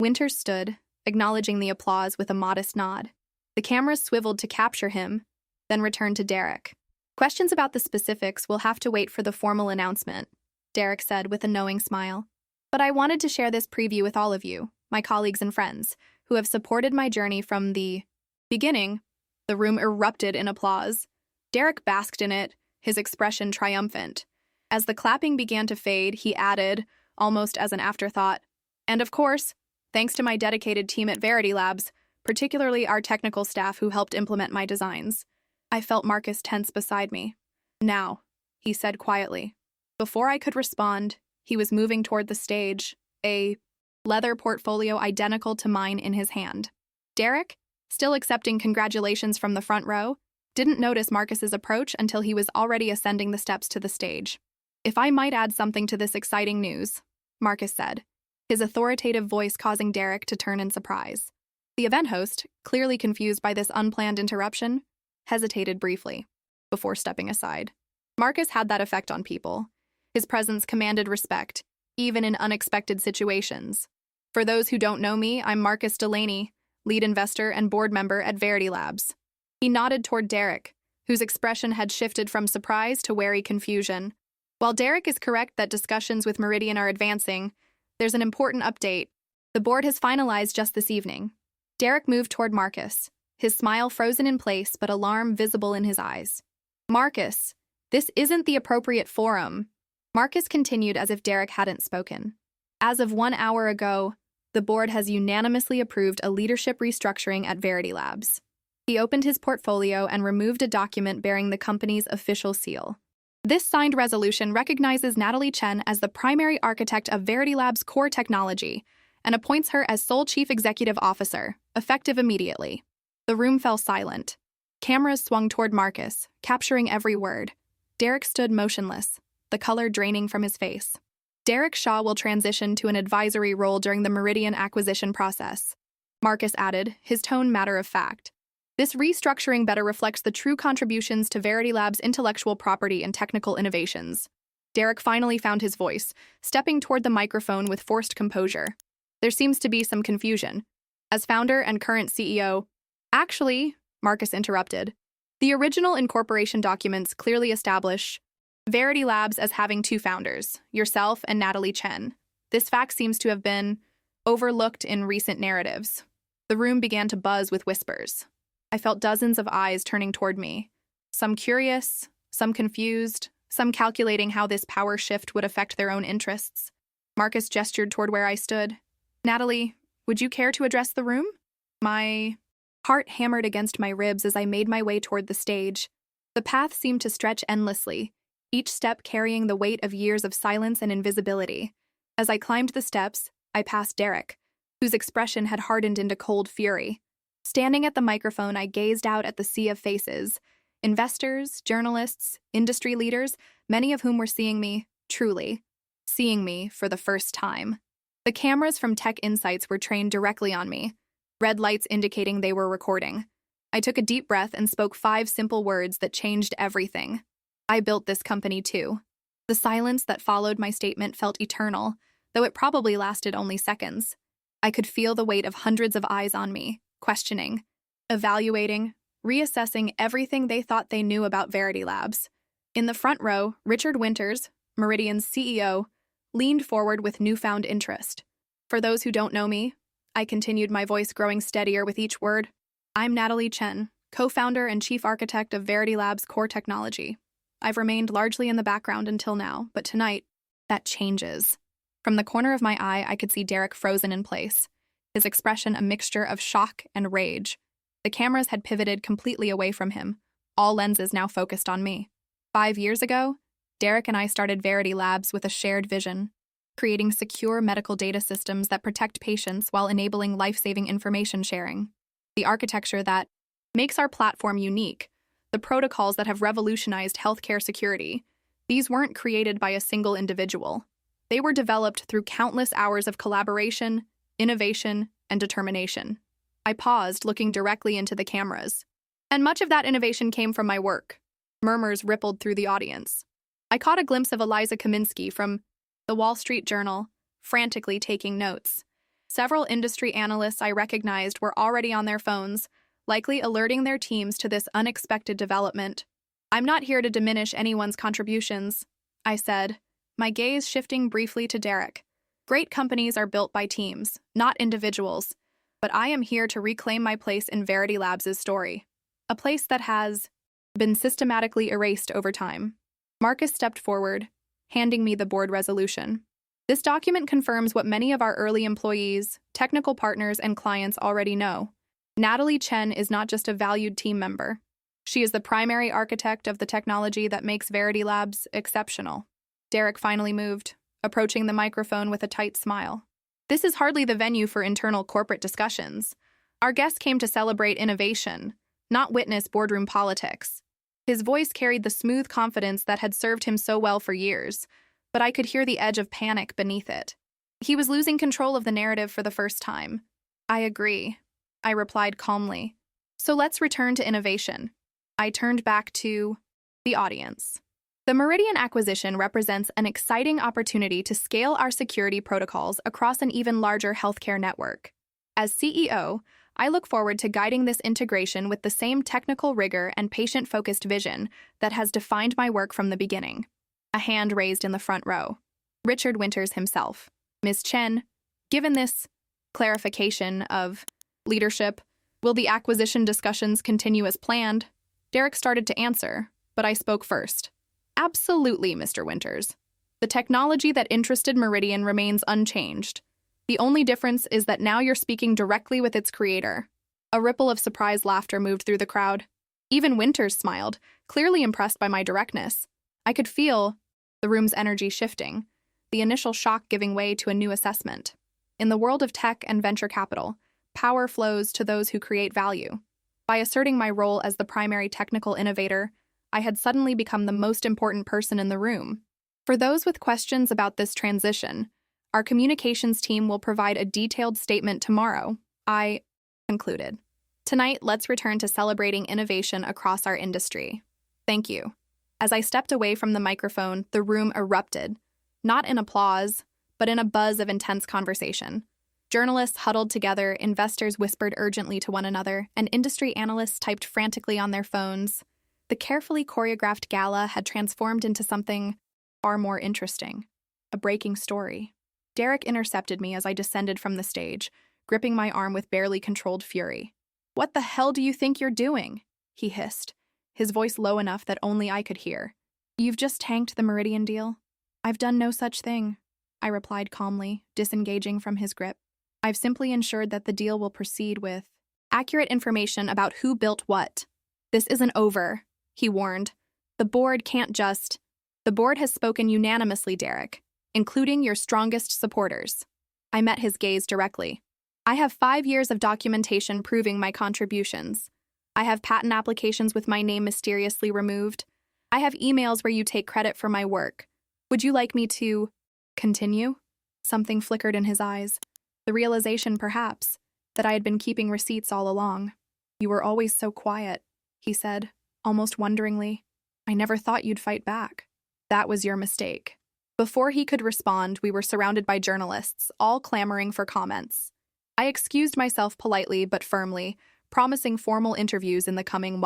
Winters stood, acknowledging the applause with a modest nod. The camera swiveled to capture him, then returned to Derek. Questions about the specifics will have to wait for the formal announcement, Derek said with a knowing smile. But I wanted to share this preview with all of you, my colleagues and friends, who have supported my journey from the beginning. The room erupted in applause. Derek basked in it, his expression triumphant. As the clapping began to fade, he added, almost as an afterthought, and of course, thanks to my dedicated team at VerityLabs, particularly our technical staff who helped implement my designs. I felt Marcus tense beside me. Now, he said quietly. Before I could respond, he was moving toward the stage, a leather portfolio identical to mine in his hand. Derek, still accepting congratulations from the front row, didn't notice Marcus's approach until he was already ascending the steps to the stage. If I might add something to this exciting news, Marcus said, his authoritative voice causing Derek to turn in surprise. The event host, clearly confused by this unplanned interruption, hesitated briefly before stepping aside. Marcus had that effect on people. His presence commanded respect, even in unexpected situations. For those who don't know me, I'm Marcus Delaney, lead investor and board member at VerityLabs. He nodded toward Derek, whose expression had shifted from surprise to wary confusion. While Derek is correct that discussions with Meridian are advancing, there's an important update. The board has finalized just this evening. Derek moved toward Marcus, his smile frozen in place but alarm visible in his eyes. Marcus, this isn't the appropriate forum. Marcus continued as if Derek hadn't spoken. As of 1 hour ago, the board has unanimously approved a leadership restructuring at VerityLabs. He opened his portfolio and removed a document bearing the company's official seal. This signed resolution recognizes Natalie Chen as the primary architect of VerityLabs' core technology and appoints her as sole chief executive officer, effective immediately. The room fell silent. Cameras swung toward Marcus, capturing every word. Derek stood motionless, the color draining from his face. Derek Shaw will transition to an advisory role during the Meridian acquisition process, Marcus added, his tone matter of fact. This restructuring better reflects the true contributions to VerityLabs' intellectual property and technical innovations. Derek finally found his voice, stepping toward the microphone with forced composure. There seems to be some confusion. As founder and current CEO, actually, Marcus interrupted, the original incorporation documents clearly establish VerityLabs as having two founders, yourself and Natalie Chen. This fact seems to have been overlooked in recent narratives. The room began to buzz with whispers. I felt dozens of eyes turning toward me, some curious, some confused, some calculating how this power shift would affect their own interests. Marcus gestured toward where I stood. Natalie, would you care to address the room? My heart hammered against my ribs as I made my way toward the stage. The path seemed to stretch endlessly, each step carrying the weight of years of silence and invisibility. As I climbed the steps, I passed Derek, whose expression had hardened into cold fury. Standing at the microphone, I gazed out at the sea of faces, investors, journalists, industry leaders, many of whom were seeing me, truly, seeing me for the first time. The cameras from Tech Insights were trained directly on me, red lights indicating they were recording. I took a deep breath and spoke 5 simple words that changed everything. I built this company too. The silence that followed my statement felt eternal, though it probably lasted only seconds. I could feel the weight of hundreds of eyes on me, questioning, evaluating, reassessing everything they thought they knew about VerityLabs. In the front row, Richard Winters, Meridian's CEO, leaned forward with newfound interest. For those who don't know me, I continued, my voice growing steadier with each word. I'm Natalie Chen, co-founder and chief architect of VerityLabs' core technology. I've remained largely in the background until now, but tonight, that changes. From the corner of my eye, I could see Derek frozen in place, his expression a mixture of shock and rage. The cameras had pivoted completely away from him, all lenses now focused on me. 5 years ago, Derek and I started VerityLabs with a shared vision, creating secure medical data systems that protect patients while enabling life-saving information sharing. The architecture that makes our platform unique, the protocols that have revolutionized healthcare security, these weren't created by a single individual. They were developed through countless hours of collaboration, innovation, and determination. I paused, looking directly into the cameras. And much of that innovation came from my work. Murmurs rippled through the audience. I caught a glimpse of Eliza Kaminsky from the Wall Street Journal, frantically taking notes. Several industry analysts I recognized were already on their phones, likely alerting their teams to this unexpected development. "I'm not here to diminish anyone's contributions," I said, my gaze shifting briefly to Derek. "Great companies are built by teams, not individuals, but I am here to reclaim my place in VerityLabs' story, a place that has been systematically erased over time." Marcus stepped forward, handing me the board resolution. This document confirms what many of our early employees, technical partners, and clients already know. Natalie Chen is not just a valued team member. She is the primary architect of the technology that makes VerityLabs exceptional. Derek finally moved, approaching the microphone with a tight smile. "This is hardly the venue for internal corporate discussions. Our guest came to celebrate innovation, not witness boardroom politics." His voice carried the smooth confidence that had served him so well for years, but I could hear the edge of panic beneath it. He was losing control of the narrative for the first time. "I agree," I replied calmly. "So let's return to innovation." I turned back to the audience. The Meridian acquisition represents an exciting opportunity to scale our security protocols across an even larger healthcare network. As CEO, I look forward to guiding this integration with the same technical rigor and patient-focused vision that has defined my work from the beginning. A hand raised in the front row. Richard Winters himself. "Ms. Chen, given this clarification of leadership, will the acquisition discussions continue as planned?" Derek started to answer, but I spoke first. "Absolutely, Mr. Winters. The technology that interested Meridian remains unchanged. The only difference is that now you're speaking directly with its creator." A ripple of surprised laughter moved through the crowd. Even Winters smiled, clearly impressed by my directness. I could feel the room's energy shifting, the initial shock giving way to a new assessment. In the world of tech and venture capital, power flows to those who create value. By asserting my role as the primary technical innovator, I had suddenly become the most important person in the room. For those with questions about this transition, our communications team will provide a detailed statement tomorrow, I concluded. Tonight, let's return to celebrating innovation across our industry. Thank you. As I stepped away from the microphone, the room erupted, not in applause, but in a buzz of intense conversation. Journalists huddled together, investors whispered urgently to one another, and industry analysts typed frantically on their phones. The carefully choreographed gala had transformed into something far more interesting, a breaking story. Derek intercepted me as I descended from the stage, gripping my arm with barely controlled fury. "What the hell do you think you're doing?" he hissed, his voice low enough that only I could hear. "You've just tanked the Meridian deal." "I've done no such thing," I replied calmly, disengaging from his grip. "I've simply ensured that the deal will proceed with accurate information about who built what." "This isn't over," he warned. The board has spoken unanimously, Derek, including your strongest supporters." I met his gaze directly. "I have 5 years of documentation proving my contributions. I have patent applications with my name mysteriously removed. I have emails where you take credit for my work. Would you like me to continue?" Something flickered in his eyes. The realization, perhaps, that I had been keeping receipts all along. "You were always so quiet," he said, almost wonderingly. "I never thought you'd fight back." "That was your mistake." Before he could respond, we were surrounded by journalists, all clamoring for comments. I excused myself politely but firmly, promising formal interviews in the coming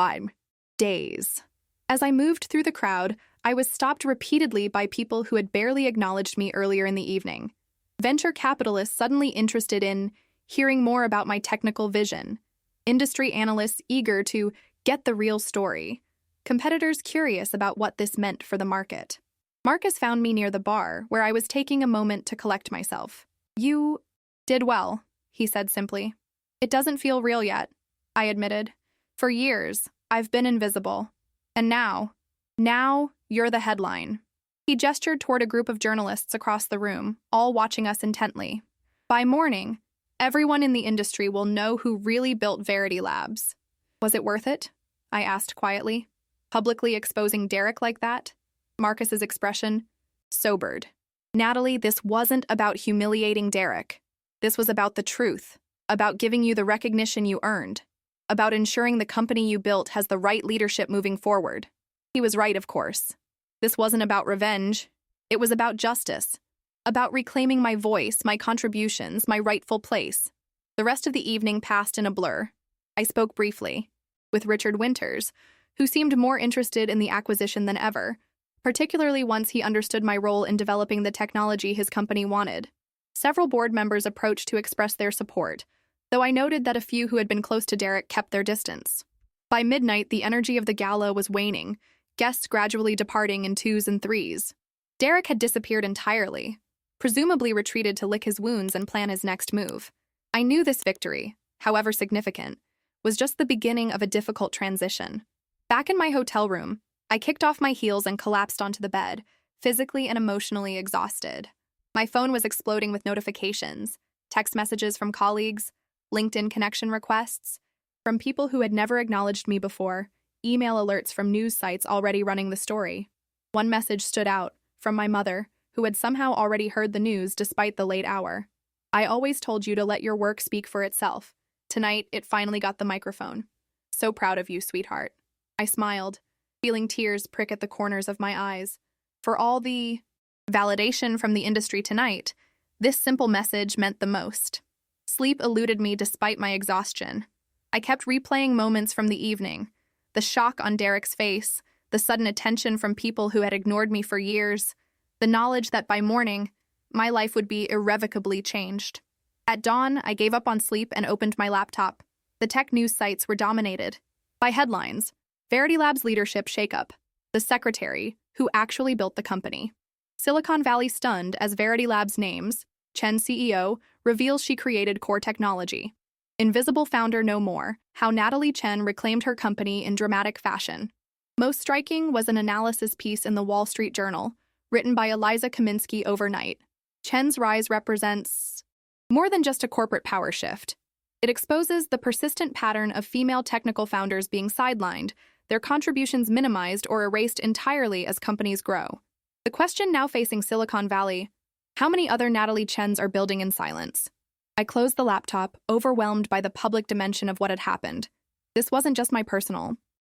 days. As I moved through the crowd, I was stopped repeatedly by people who had barely acknowledged me earlier in the evening. Venture capitalists suddenly interested in hearing more about my technical vision. Industry analysts eager to get the real story. Competitors curious about what this meant for the market. Marcus found me near the bar, where I was taking a moment to collect myself. "You did well," he said simply. "It doesn't feel real yet," I admitted. "For years, I've been invisible. And now you're the headline." He gestured toward a group of journalists across the room, all watching us intently. "By morning, everyone in the industry will know who really built VerityLabs." "Was it worth it?" I asked quietly. Publicly exposing Derek like that? Marcus's expression sobered. "Natalie, this wasn't about humiliating Derek. This was about the truth, about giving you the recognition you earned, about ensuring the company you built has the right leadership moving forward." He was right, of course. This wasn't about revenge. It was about justice. about reclaiming my voice, my contributions, my rightful place. The rest of the evening passed in a blur. I spoke briefly with Richard Winters, who seemed more interested in the acquisition than ever, particularly once he understood my role in developing the technology his company wanted. Several board members approached to express their support, though I noted that a few who had been close to Derek kept their distance. By midnight, the energy of the gala was waning, guests gradually departing in twos and threes. Derek had disappeared entirely, presumably retreated to lick his wounds and plan his next move. I knew this victory, however significant, was just the beginning of a difficult transition. Back in my hotel room, I kicked off my heels and collapsed onto the bed, physically and emotionally exhausted. My phone was exploding with notifications, text messages from colleagues, LinkedIn connection requests, from people who had never acknowledged me before, email alerts from news sites already running the story. One message stood out, from my mother, who had somehow already heard the news despite the late hour. I always told you to let your work speak for itself. Tonight, it finally got the microphone. So proud of you, sweetheart. I smiled, feeling tears prick at the corners of my eyes. For all the validation from the industry tonight, this simple message meant the most. Sleep eluded me despite my exhaustion. I kept replaying moments from the evening, the shock on Derek's face, the sudden attention from people who had ignored me for years, the knowledge that by morning, my life would be irrevocably changed. At dawn, I gave up on sleep and opened my laptop. The tech news sites were dominated by headlines: VerityLabs leadership shakeup, the secretary, who actually built the company. Silicon Valley stunned as VerityLabs names, Chen CEO, reveals she created core technology. Invisible founder no more, how Natalie Chen reclaimed her company in dramatic fashion. Most striking was an analysis piece in the Wall Street Journal, written by Eliza Kaminsky overnight. Chen's rise represents more than just a corporate power shift. It exposes the persistent pattern of female technical founders being sidelined, their contributions minimized or erased entirely as companies grow. The question now facing Silicon Valley: how many other Natalie Chens are building in silence? I closed the laptop, overwhelmed by the public dimension of what had happened. This wasn't just my personal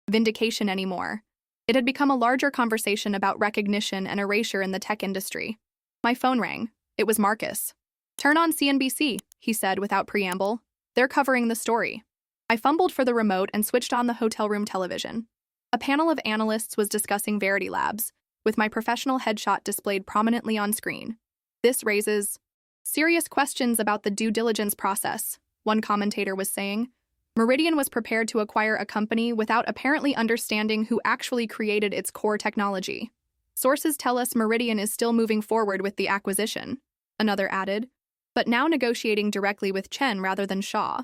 vindication anymore. It had become a larger conversation about recognition and erasure in the tech industry. My phone rang. It was Marcus. "Turn on CNBC," he said without preamble. "They're covering the story." I fumbled for the remote and switched on the hotel room television. A panel of analysts was discussing VerityLabs, with my professional headshot displayed prominently on screen. "This raises serious questions about the due diligence process," one commentator was saying. Meridian was prepared to acquire a company without apparently understanding who actually created its core technology. "Sources tell us Meridian is still moving forward with the acquisition," another added, "but now negotiating directly with Chen rather than Shaw.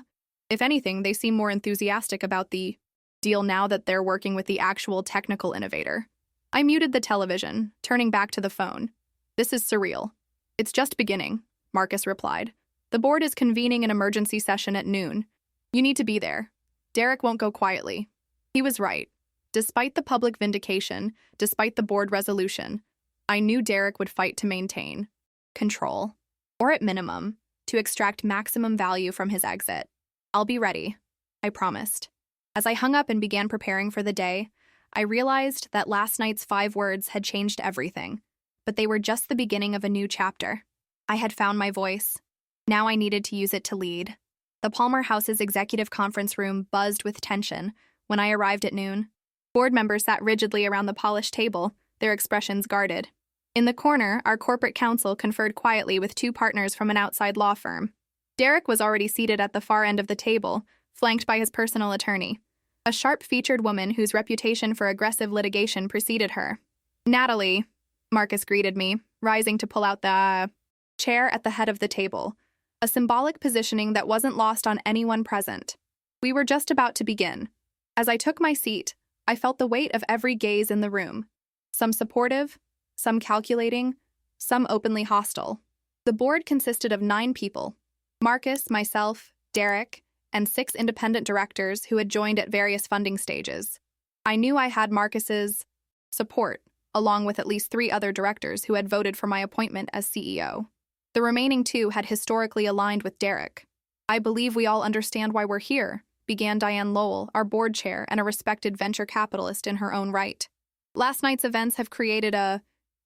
If anything, they seem more enthusiastic about the deal now that they're working with the actual technical innovator." I muted the television, turning back to the phone. "This is surreal." "It's just beginning," Marcus replied. "The board is convening an emergency session at noon. You need to be there. Derek won't go quietly." He was right. Despite the public vindication, despite the board resolution, I knew Derek would fight to maintain control, or at minimum, to extract maximum value from his exit. "I'll be ready," I promised. As I hung up and began preparing for the day, I realized that last night's 5 words had changed everything, but they were just the beginning of a new chapter. I had found my voice. Now I needed to use it to lead. The Palmer House's executive conference room buzzed with tension when I arrived at noon. Board members sat rigidly around the polished table, their expressions guarded. In the corner, our corporate counsel conferred quietly with 2 partners from an outside law firm. Derek was already seated at the far end of the table, flanked by his personal attorney, a sharp-featured woman whose reputation for aggressive litigation preceded her. "Natalie," Marcus greeted me, rising to pull out the chair at the head of the table, a symbolic positioning that wasn't lost on anyone present. We were just about to begin. As I took my seat, I felt the weight of every gaze in the room, some supportive, some calculating, some openly hostile. The board consisted of 9 people: Marcus, myself, Derek, and 6 independent directors who had joined at various funding stages. I knew I had Marcus's support, along with at least 3 other directors who had voted for my appointment as CEO. The remaining 2 had historically aligned with Derek. "I believe we all understand why we're here," began Diane Lowell, our board chair and a respected venture capitalist in her own right. "Last night's events have created a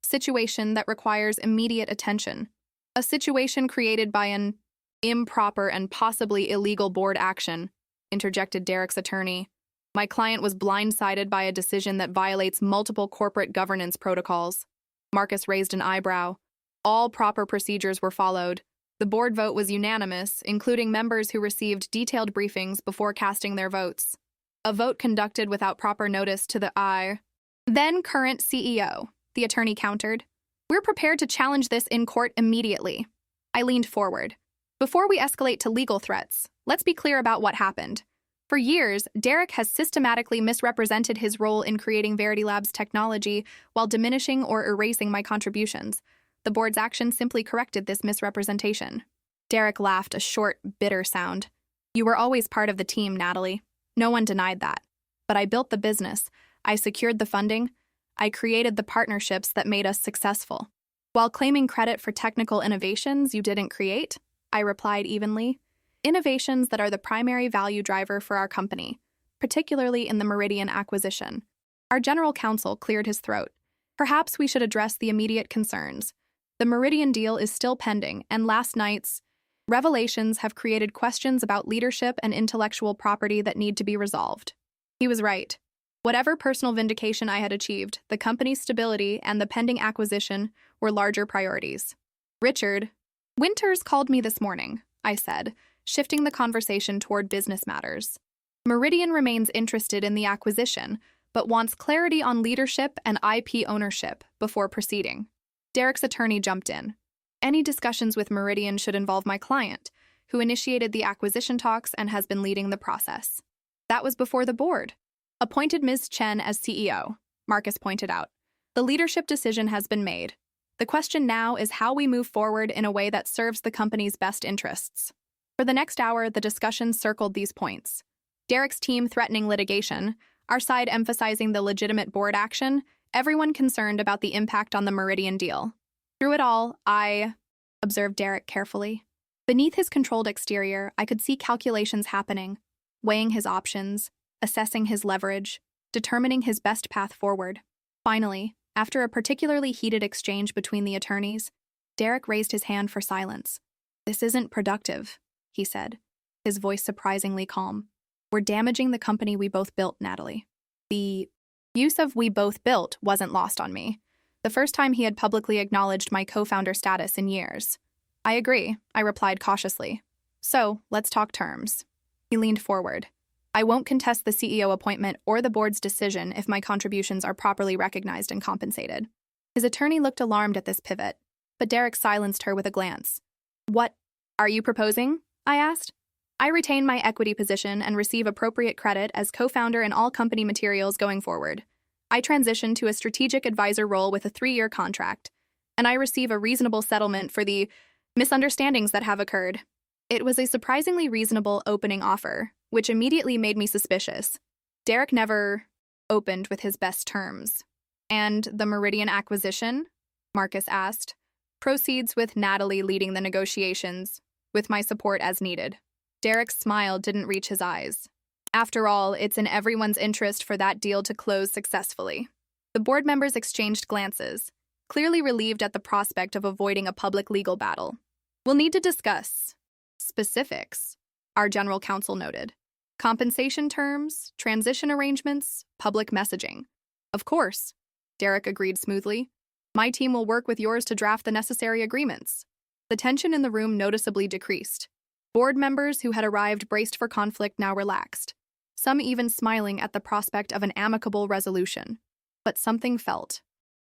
situation that requires immediate attention. A situation created by an improper and possibly illegal board action, interjected Derek's attorney. My client was blindsided by a decision that violates multiple corporate governance protocols. Marcus raised an eyebrow. All proper procedures were followed. The board vote was unanimous, including members who received detailed briefings before casting their votes. A vote conducted without proper notice to the then current CEO, the attorney countered. We're prepared to challenge this in court immediately. I leaned forward. Before we escalate to legal threats, let's be clear about what happened. For years, Derek has systematically misrepresented his role in creating VerityLabs technology while diminishing or erasing my contributions. The board's action simply corrected this misrepresentation. Derek laughed a short, bitter sound. You were always part of the team, Natalie. No one denied that. But I built the business. I secured the funding. I created the partnerships that made us successful. While claiming credit for technical innovations you didn't create, I replied evenly. Innovations that are the primary value driver for our company, particularly in the Meridian acquisition. Our general counsel cleared his throat. Perhaps we should address the immediate concerns. The Meridian deal is still pending, and last night's revelations have created questions about leadership and intellectual property that need to be resolved. He was right. Whatever personal vindication I had achieved, the company's stability and the pending acquisition were larger priorities. Richard, Winters called me this morning, I said, shifting the conversation toward business matters. Meridian remains interested in the acquisition, but wants clarity on leadership and IP ownership before proceeding. Derek's attorney jumped in. Any discussions with Meridian should involve my client, who initiated the acquisition talks and has been leading the process. That was before the board appointed Ms. Chen as CEO, Marcus pointed out. The leadership decision has been made. The question now is how we move forward in a way that serves the company's best interests. For the next hour, the discussion circled these points. Derek's team threatening litigation, our side emphasizing the legitimate board action, everyone concerned about the impact on the Meridian deal. Through it all, I observed Derek carefully. Beneath his controlled exterior, I could see calculations happening, weighing his options, assessing his leverage, determining his best path forward. Finally, after a particularly heated exchange between the attorneys, Derek raised his hand for silence. This isn't productive, he said, his voice surprisingly calm. We're damaging the company we both built, Natalie. The use of "we both built" wasn't lost on me. The first time he had publicly acknowledged my co-founder status in years. I agree, I replied cautiously. So, let's talk terms. He leaned forward. I won't contest the CEO appointment or the board's decision if my contributions are properly recognized and compensated. His attorney looked alarmed at this pivot, but Derek silenced her with a glance. What are you proposing? I asked. I retain my equity position and receive appropriate credit as co-founder in all company materials going forward. I transition to a strategic advisor role with a 3-year contract, and I receive a reasonable settlement for the misunderstandings that have occurred. It was a surprisingly reasonable opening offer, which immediately made me suspicious. Derek never opened with his best terms. And the Meridian acquisition? Marcus asked. Proceeds with Natalie leading the negotiations, with my support as needed. Derek's smile didn't reach his eyes. After all, it's in everyone's interest for that deal to close successfully. The board members exchanged glances, clearly relieved at the prospect of avoiding a public legal battle. We'll need to discuss specifics, our general counsel noted. Compensation terms, transition arrangements, public messaging. Of course, Derek agreed smoothly. My team will work with yours to draft the necessary agreements. The tension in the room noticeably decreased. Board members who had arrived braced for conflict now relaxed, some even smiling at the prospect of an amicable resolution. But something felt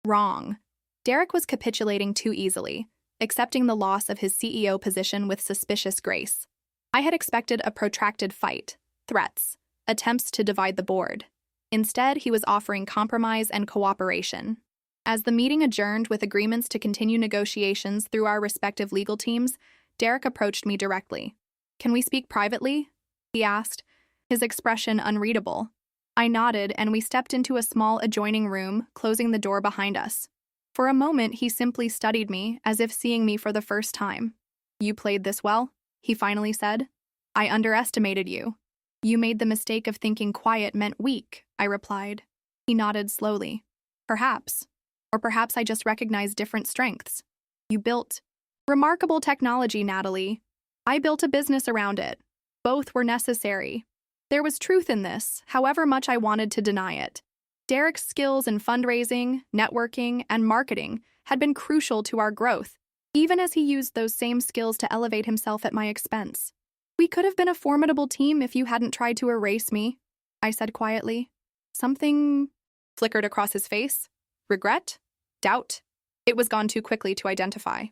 wrong. Derek was capitulating too easily, accepting the loss of his CEO position with suspicious grace. I had expected a protracted fight, threats, attempts to divide the board. Instead, he was offering compromise and cooperation. As the meeting adjourned with agreements to continue negotiations through our respective legal teams, Derek approached me directly. Can we speak privately? He asked, his expression unreadable. I nodded, and we stepped into a small adjoining room, closing the door behind us. For a moment, he simply studied me, as if seeing me for the first time. You played this well, he finally said. I underestimated you. You made the mistake of thinking quiet meant weak, I replied. He nodded slowly. Perhaps. Or perhaps I just recognized different strengths. You built remarkable technology, Natalie. I built a business around it. Both were necessary. There was truth in this, however much I wanted to deny it. Derek's skills in fundraising, networking, and marketing had been crucial to our growth, even as he used those same skills to elevate himself at my expense. We could have been a formidable team if you hadn't tried to erase me, I said quietly. Something flickered across his face. Regret? Doubt? It was gone too quickly to identify.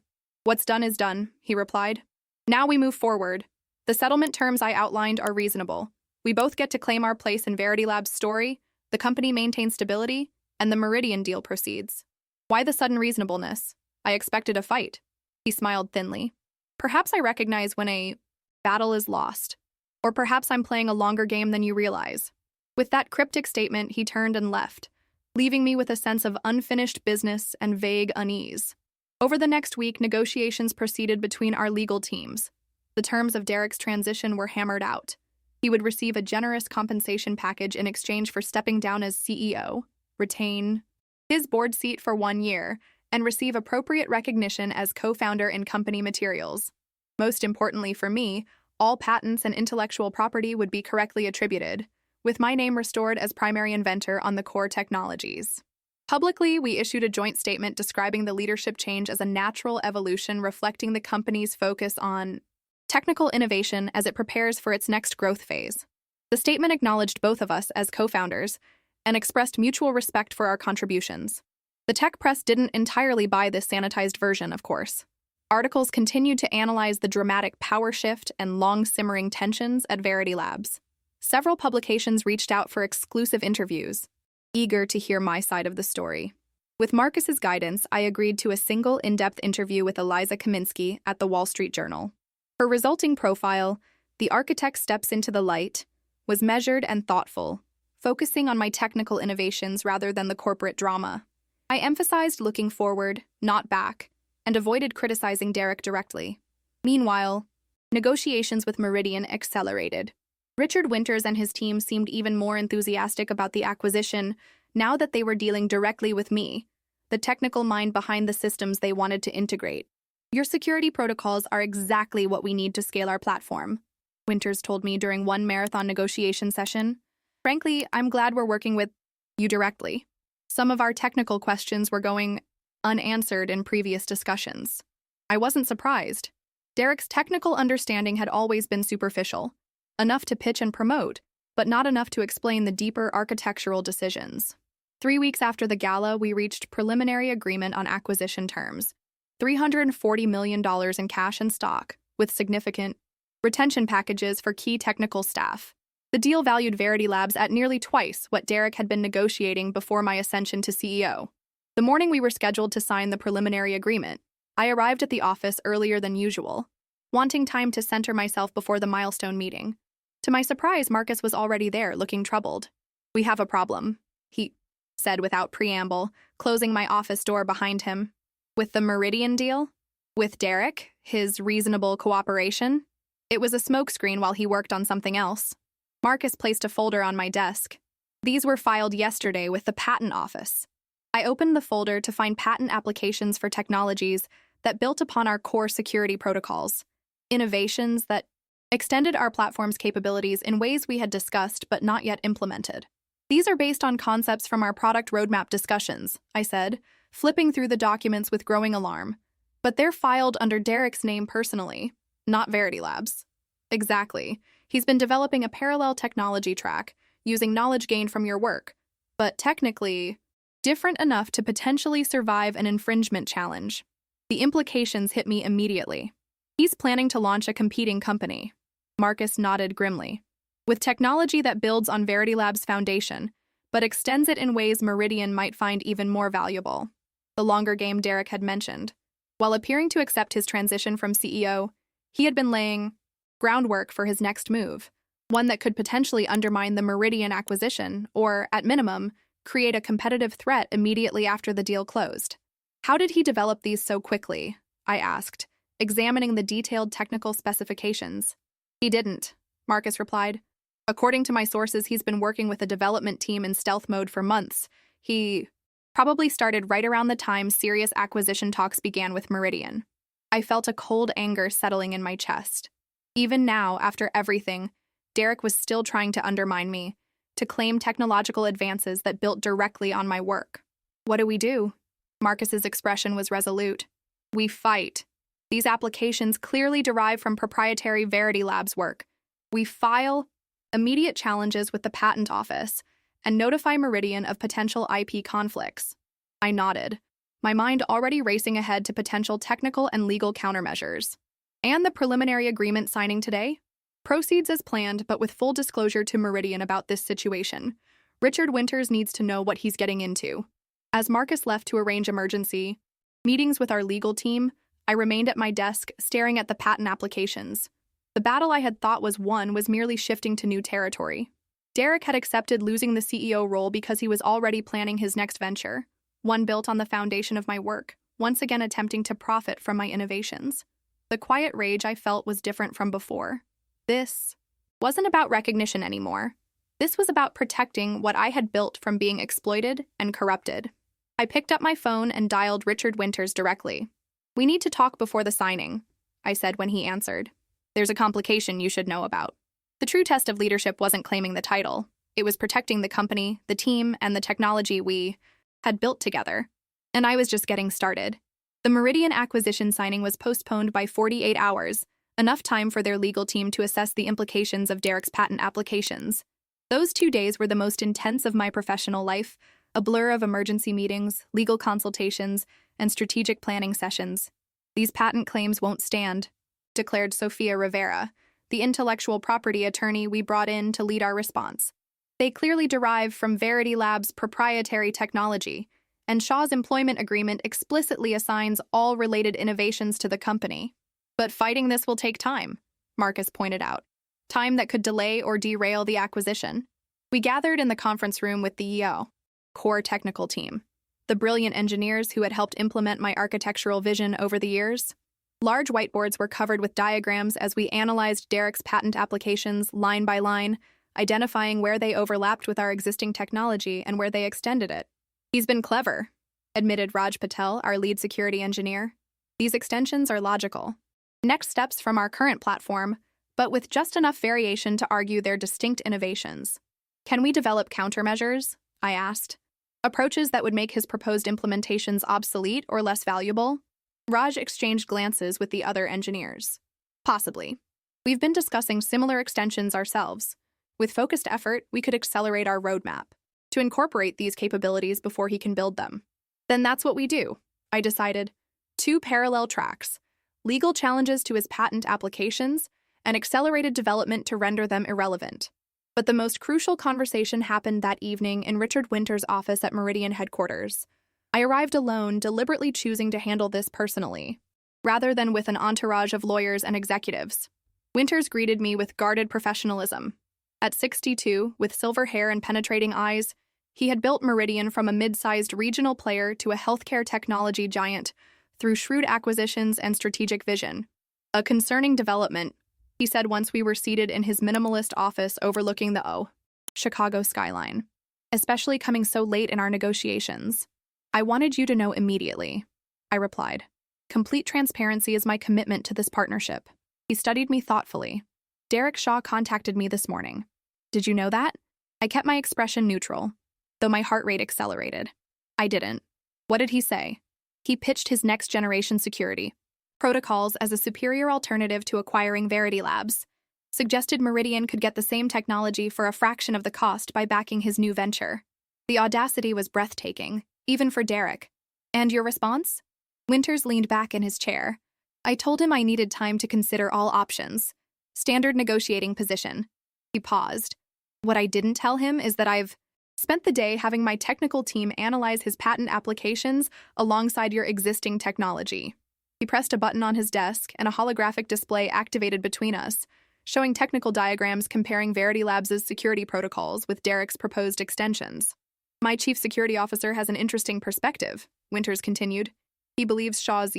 What's done is done, he replied. Now we move forward. The settlement terms I outlined are reasonable. We both get to claim our place in VerityLabs' story, the company maintains stability, and the Meridian deal proceeds. Why the sudden reasonableness? I expected a fight. He smiled thinly. Perhaps I recognize when a battle is lost. Or perhaps I'm playing a longer game than you realize. With that cryptic statement, he turned and left, leaving me with a sense of unfinished business and vague unease. Over the next week, negotiations proceeded between our legal teams. The terms of Derek's transition were hammered out. He would receive a generous compensation package in exchange for stepping down as CEO, retain his board seat for 1 year, and receive appropriate recognition as co-founder in company materials. Most importantly for me, all patents and intellectual property would be correctly attributed, with my name restored as primary inventor on the core technologies. Publicly, we issued a joint statement describing the leadership change as a natural evolution reflecting the company's focus on technical innovation as it prepares for its next growth phase. The statement acknowledged both of us as co-founders and expressed mutual respect for our contributions. The tech press didn't entirely buy this sanitized version, of course. Articles continued to analyze the dramatic power shift and long-simmering tensions at VerityLabs. Several publications reached out for exclusive interviews, eager to hear my side of the story. With Marcus's guidance, I agreed to a single in-depth interview with Eliza Kaminsky at the Wall Street Journal. Her resulting profile, The Architect Steps into the Light, was measured and thoughtful, focusing on my technical innovations rather than the corporate drama. I emphasized looking forward, not back, and avoided criticizing Derek directly. Meanwhile, negotiations with Meridian accelerated. Richard Winters and his team seemed even more enthusiastic about the acquisition now that they were dealing directly with me, the technical mind behind the systems they wanted to integrate. Your security protocols are exactly what we need to scale our platform, Winters told me during one marathon negotiation session. Frankly, I'm glad we're working with you directly. Some of our technical questions were going unanswered in previous discussions. I wasn't surprised. Derek's technical understanding had always been superficial, enough to pitch and promote, but not enough to explain the deeper architectural decisions. 3 weeks after the gala, we reached preliminary agreement on acquisition terms. $340 million in cash and stock, with significant retention packages for key technical staff. The deal valued VerityLabs at nearly twice what Derek had been negotiating before my ascension to CEO. The morning we were scheduled to sign the preliminary agreement, I arrived at the office earlier than usual, wanting time to center myself before the milestone meeting. To my surprise, Marcus was already there, looking troubled. "We have a problem," he said without preamble, closing my office door behind him. "With the Meridian deal? With Derek? His reasonable cooperation?" It was a smokescreen while he worked on something else. Marcus placed a folder on my desk. These were filed yesterday with the patent office. I opened the folder to find patent applications for technologies that built upon our core security protocols, innovations that extended our platform's capabilities in ways we had discussed but not yet implemented. "These are based on concepts from our product roadmap discussions," I said, flipping through the documents with growing alarm. "But they're filed under Derek's name personally, not VerityLabs." "Exactly. He's been developing a parallel technology track, using knowledge gained from your work, but technically different enough to potentially survive an infringement challenge." The implications hit me immediately. "He's planning to launch a competing company." Marcus nodded grimly. "With technology that builds on VerityLabs' foundation, but extends it in ways Meridian might find even more valuable." The longer game Derek had mentioned. While appearing to accept his transition from CEO, he had been laying groundwork for his next move, one that could potentially undermine the Meridian acquisition or, at minimum, create a competitive threat immediately after the deal closed. "How did he develop these so quickly?" I asked, examining the detailed technical specifications. "He didn't," Marcus replied. "According to my sources, he's been working with a development team in stealth mode for months. He Probably started right around the time serious acquisition talks began with Meridian. I felt a cold anger settling in my chest. Even now, after everything, Derek was still trying to undermine me, to claim technological advances that built directly on my work. What do we do? Marcus's expression was resolute. We fight. These applications clearly derive from proprietary VerityLabs work. We file immediate challenges with the patent office and notify Meridian of potential IP conflicts. I nodded, my mind already racing ahead to potential technical and legal countermeasures. And the preliminary agreement signing today? Proceeds as planned, but with full disclosure to Meridian about this situation. Richard Winters needs to know what he's getting into. As Marcus left to arrange emergency meetings with our legal team, I remained at my desk, staring at the patent applications. The battle I had thought was won was merely shifting to new territory. Derek had accepted losing the CEO role because he was already planning his next venture, one built on the foundation of my work, once again attempting to profit from my innovations. The quiet rage I felt was different from before. This wasn't about recognition anymore. This was about protecting what I had built from being exploited and corrupted. I picked up my phone and dialed Richard Winters directly. "We need to talk before the signing," I said when he answered. "There's a complication you should know about." The true test of leadership wasn't claiming the title. It was protecting the company, the team, and the technology we had built together. And I was just getting started. The Meridian acquisition signing was postponed by 48 hours, enough time for their legal team to assess the implications of Derek's patent applications. Those 2 days were the most intense of my professional life, a blur of emergency meetings, legal consultations, and strategic planning sessions. "These patent claims won't stand," declared Sofia Rivera, the intellectual property attorney we brought in to lead our response. "They clearly derive from VerityLabs' proprietary technology, and Shaw's employment agreement explicitly assigns all related innovations to the company. But fighting this will take time," Marcus pointed out. "Time that could delay or derail the acquisition." We gathered in the conference room with the core technical team, the brilliant engineers who had helped implement my architectural vision over the years. Large whiteboards were covered with diagrams as we analyzed Derek's patent applications line by line, identifying where they overlapped with our existing technology and where they extended it. "He's been clever," admitted Raj Patel, our lead security engineer. "These extensions are logical. Next steps from our current platform, but with just enough variation to argue their distinct innovations." "Can we develop countermeasures?" I asked. "Approaches that would make his proposed implementations obsolete or less valuable?" Raj exchanged glances with the other engineers. "Possibly. We've been discussing similar extensions ourselves. With focused effort, we could accelerate our roadmap to incorporate these capabilities before he can build them." "Then that's what we do," I decided. 2 parallel tracks: legal challenges to his patent applications and accelerated development to render them irrelevant. But the most crucial conversation happened that evening in Richard Winters' office at Meridian headquarters. I arrived alone, deliberately choosing to handle this personally, rather than with an entourage of lawyers and executives. Winters greeted me with guarded professionalism. At 62, with silver hair and penetrating eyes, he had built Meridian from a mid-sized regional player to a healthcare technology giant through shrewd acquisitions and strategic vision. "A concerning development," he said once we were seated in his minimalist office overlooking the Chicago skyline, "especially coming so late in our negotiations." "I wanted you to know immediately," I replied. "Complete transparency is my commitment to this partnership." He studied me thoughtfully. "Derek Shaw contacted me this morning. Did you know that?" I kept my expression neutral, though my heart rate accelerated. "I didn't." "What did he say?" "He pitched his next-generation security protocols as a superior alternative to acquiring VerityLabs. Suggested Meridian could get the same technology for a fraction of the cost by backing his new venture. The audacity was breathtaking, even for Derek." "And your response?" Winters leaned back in his chair. "I told him I needed time to consider all options. Standard negotiating position." He paused. "What I didn't tell him is that I've spent the day having my technical team analyze his patent applications alongside your existing technology." He pressed a button on his desk, and a holographic display activated between us, showing technical diagrams comparing VerityLabs' security protocols with Derek's proposed extensions. "My chief security officer has an interesting perspective," Winters continued. "He believes Shaw's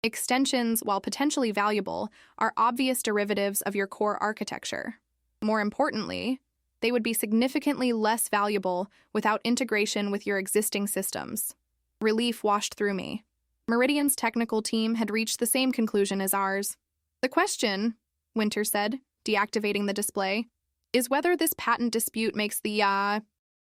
extensions, while potentially valuable, are obvious derivatives of your core architecture. More importantly, they would be significantly less valuable without integration with your existing systems. Relief washed through me. Meridian's technical team had reached the same conclusion as ours. The question, Winter said, deactivating the display, is whether this patent dispute makes the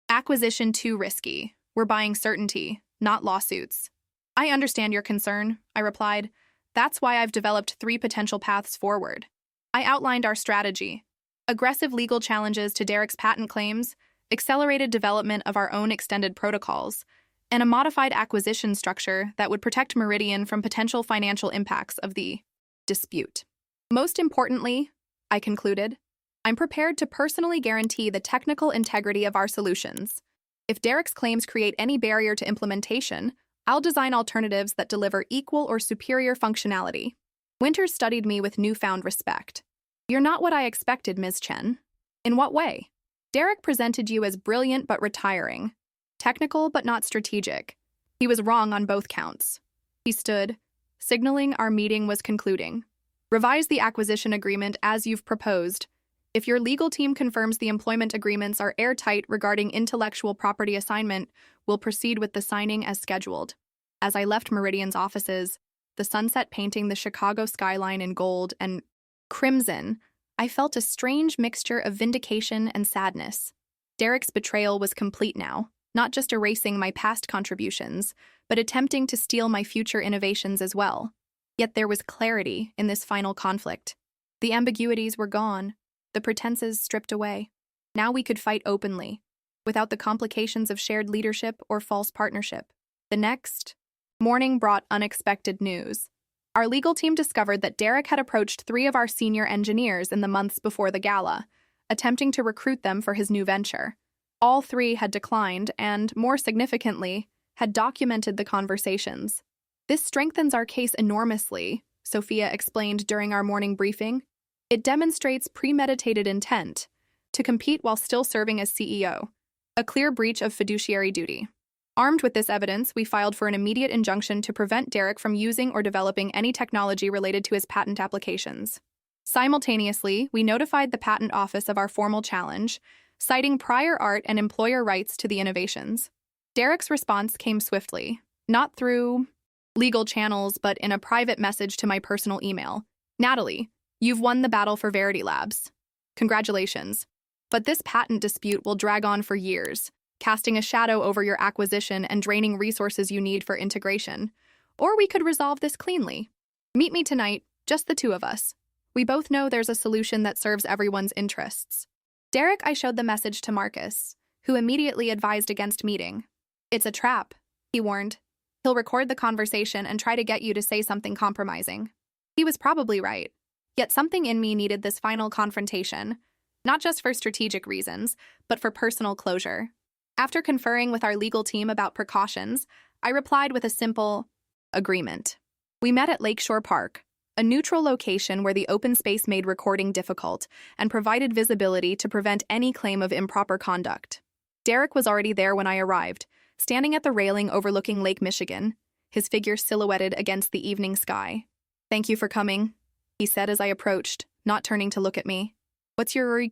acquisition too risky. We're buying certainty, not lawsuits. I understand your concern, I replied. That's why I've developed 3 potential paths forward. I outlined our strategy: aggressive legal challenges to Derek's patent claims, accelerated development of our own extended protocols, and a modified acquisition structure that would protect Meridian from potential financial impacts of the dispute. Most importantly, I concluded, I'm prepared to personally guarantee the technical integrity of our solutions. If Derek's claims create any barrier to implementation, I'll design alternatives that deliver equal or superior functionality. Winters studied me with newfound respect. You're not what I expected, Ms. Chen. In what way? Derek presented you as brilliant but retiring, technical but not strategic. He was wrong on both counts. He stood, signaling our meeting was concluding. Revise the acquisition agreement as you've proposed. If your legal team confirms the employment agreements are airtight regarding intellectual property assignment, we'll proceed with the signing as scheduled. As I left Meridian's offices, the sunset painting the Chicago skyline in gold and crimson, I felt a strange mixture of vindication and sadness. Derek's betrayal was complete now, not just erasing my past contributions, but attempting to steal my future innovations as well. Yet there was clarity in this final conflict. The ambiguities were gone, the pretenses stripped away. Now we could fight openly, without the complications of shared leadership or false partnership. The next morning brought unexpected news. Our legal team discovered that Derek had approached 3 of our senior engineers in the months before the gala, attempting to recruit them for his new venture. All 3 had declined and, more significantly, had documented the conversations. This strengthens our case enormously, Sophia explained during our morning briefing. It demonstrates premeditated intent to compete while still serving as CEO, a clear breach of fiduciary duty. Armed with this evidence, we filed for an immediate injunction to prevent Derek from using or developing any technology related to his patent applications. Simultaneously, we notified the Patent Office of our formal challenge, citing prior art and employer rights to the innovations. Derek's response came swiftly, not through legal channels, but in a private message to my personal email. Natalie, you've won the battle for VerityLabs. Congratulations. But this patent dispute will drag on for years, casting a shadow over your acquisition and draining resources you need for integration. Or we could resolve this cleanly. Meet me tonight, just the 2 of us. We both know there's a solution that serves everyone's interests. Derek, I showed the message to Marcus, who immediately advised against meeting. It's a trap, he warned. He'll record the conversation and try to get you to say something compromising. He was probably right. Yet something in me needed this final confrontation, not just for strategic reasons, but for personal closure. After conferring with our legal team about precautions, I replied with a simple agreement. We met at Lakeshore Park, a neutral location where the open space made recording difficult and provided visibility to prevent any claim of improper conduct. Derek was already there when I arrived, standing at the railing overlooking Lake Michigan, his figure silhouetted against the evening sky. Thank you for coming, he said as I approached, not turning to look at me. What's your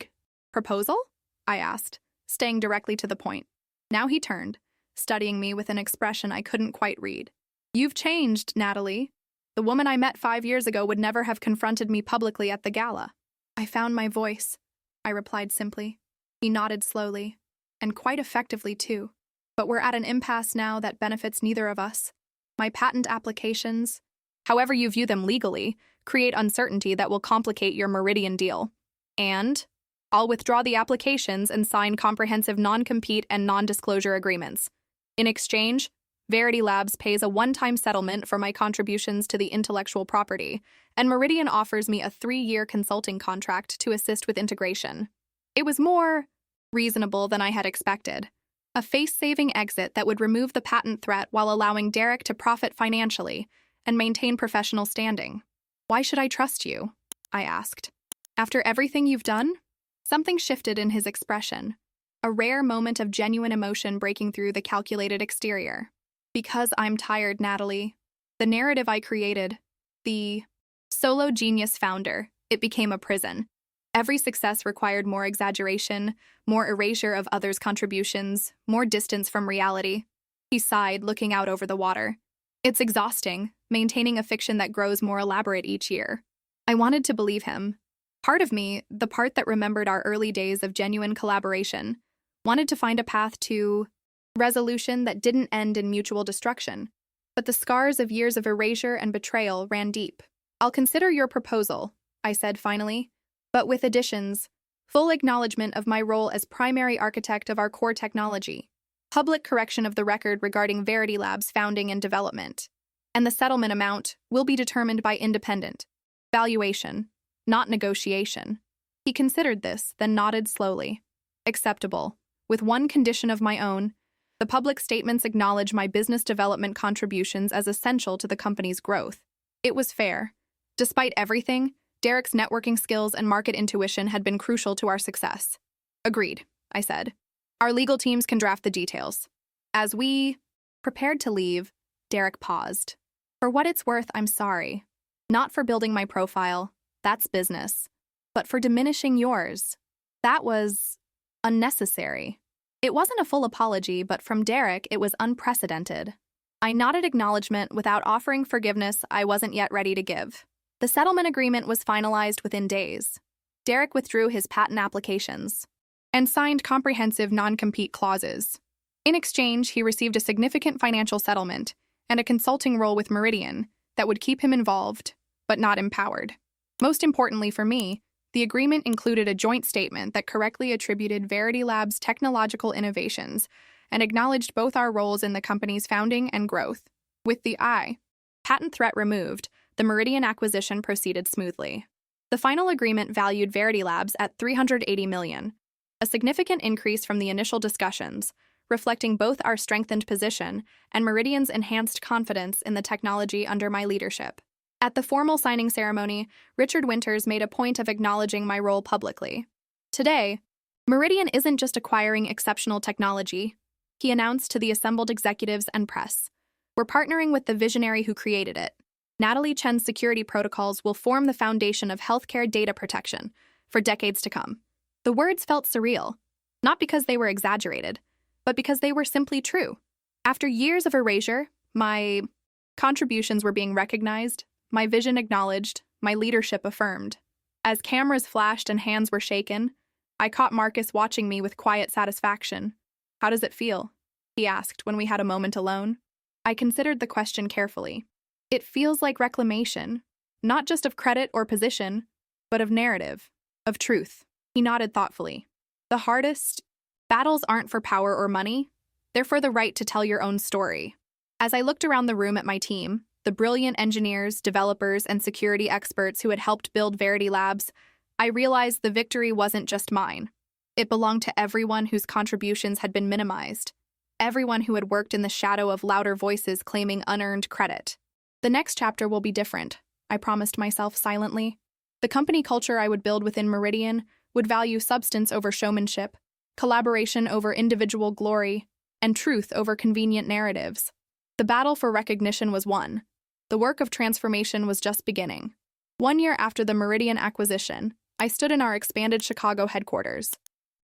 proposal? I asked, staying directly to the point. Now he turned, studying me with an expression I couldn't quite read. You've changed, Natalie. The woman I met 5 years ago would never have confronted me publicly at the gala. I found my voice, I replied simply. He nodded slowly, and quite effectively too. But we're at an impasse now that benefits neither of us. My patent applications, however you view them legally, create uncertainty that will complicate your Meridian deal. And I'll withdraw the applications and sign comprehensive non-compete and non-disclosure agreements. In exchange, VerityLabs pays a one-time settlement for my contributions to the intellectual property, and Meridian offers me a 3-year consulting contract to assist with integration. It was more reasonable than I had expected. A face-saving exit that would remove the patent threat while allowing Derek to profit financially and maintain professional standing. Why should I trust you? I asked. After everything you've done? Something shifted in his expression, a rare moment of genuine emotion breaking through the calculated exterior. Because I'm tired, Natalie. The narrative I created, the solo genius founder, it became a prison. Every success required more exaggeration, more erasure of others' contributions, more distance from reality. He sighed, looking out over the water. It's exhausting, maintaining a fiction that grows more elaborate each year. I wanted to believe him. Part of me, the part that remembered our early days of genuine collaboration, wanted to find a path to resolution that didn't end in mutual destruction. But the scars of years of erasure and betrayal ran deep. I'll consider your proposal, I said finally, but with additions: full acknowledgement of my role as primary architect of our core technology, public correction of the record regarding VerityLabs' founding and development, and the settlement amount will be determined by independent valuation, not negotiation. He considered this, then nodded slowly. Acceptable. With one condition of my own: the public statements acknowledge my business development contributions as essential to the company's growth. It was fair. Despite everything, Derek's networking skills and market intuition had been crucial to our success. Agreed, I said. Our legal teams can draft the details. As we prepared to leave, Derek paused. For what it's worth, I'm sorry. Not for building my profile, that's business, but for diminishing yours. That was unnecessary. It wasn't a full apology, but from Derek, it was unprecedented. I nodded acknowledgement without offering forgiveness I wasn't yet ready to give. The settlement agreement was finalized within days. Derek withdrew his patent applications and signed comprehensive non-compete clauses. In exchange, he received a significant financial settlement and a consulting role with Meridian that would keep him involved, but not empowered. Most importantly for me, the agreement included a joint statement that correctly attributed VerityLabs' technological innovations and acknowledged both our roles in the company's founding and growth. With the patent threat removed, the Meridian acquisition proceeded smoothly. The final agreement valued VerityLabs at $380 million, a significant increase from the initial discussions, reflecting both our strengthened position and Meridian's enhanced confidence in the technology under my leadership. At the formal signing ceremony, Richard Winters made a point of acknowledging my role publicly. Today, Meridian isn't just acquiring exceptional technology, he announced to the assembled executives and press. We're partnering with the visionary who created it. Natalie Chen's security protocols will form the foundation of healthcare data protection for decades to come. The words felt surreal, not because they were exaggerated, but because they were simply true. After years of erasure, my contributions were being recognized, my vision acknowledged, my leadership affirmed. As cameras flashed and hands were shaken, I caught Marcus watching me with quiet satisfaction. How does it feel? He asked when we had a moment alone. I considered the question carefully. It feels like reclamation, not just of credit or position, but of narrative, of truth. He nodded thoughtfully. The hardest battles aren't for power or money, they're for the right to tell your own story. As I looked around the room at my team, the brilliant engineers, developers, and security experts who had helped build VerityLabs, I realized the victory wasn't just mine. It belonged to everyone whose contributions had been minimized, everyone who had worked in the shadow of louder voices claiming unearned credit. The next chapter will be different, I promised myself silently. The company culture I would build within Meridian would value substance over showmanship, collaboration over individual glory, and truth over convenient narratives. The battle for recognition was won. The work of transformation was just beginning. 1 year after the Meridian acquisition, I stood in our expanded Chicago headquarters,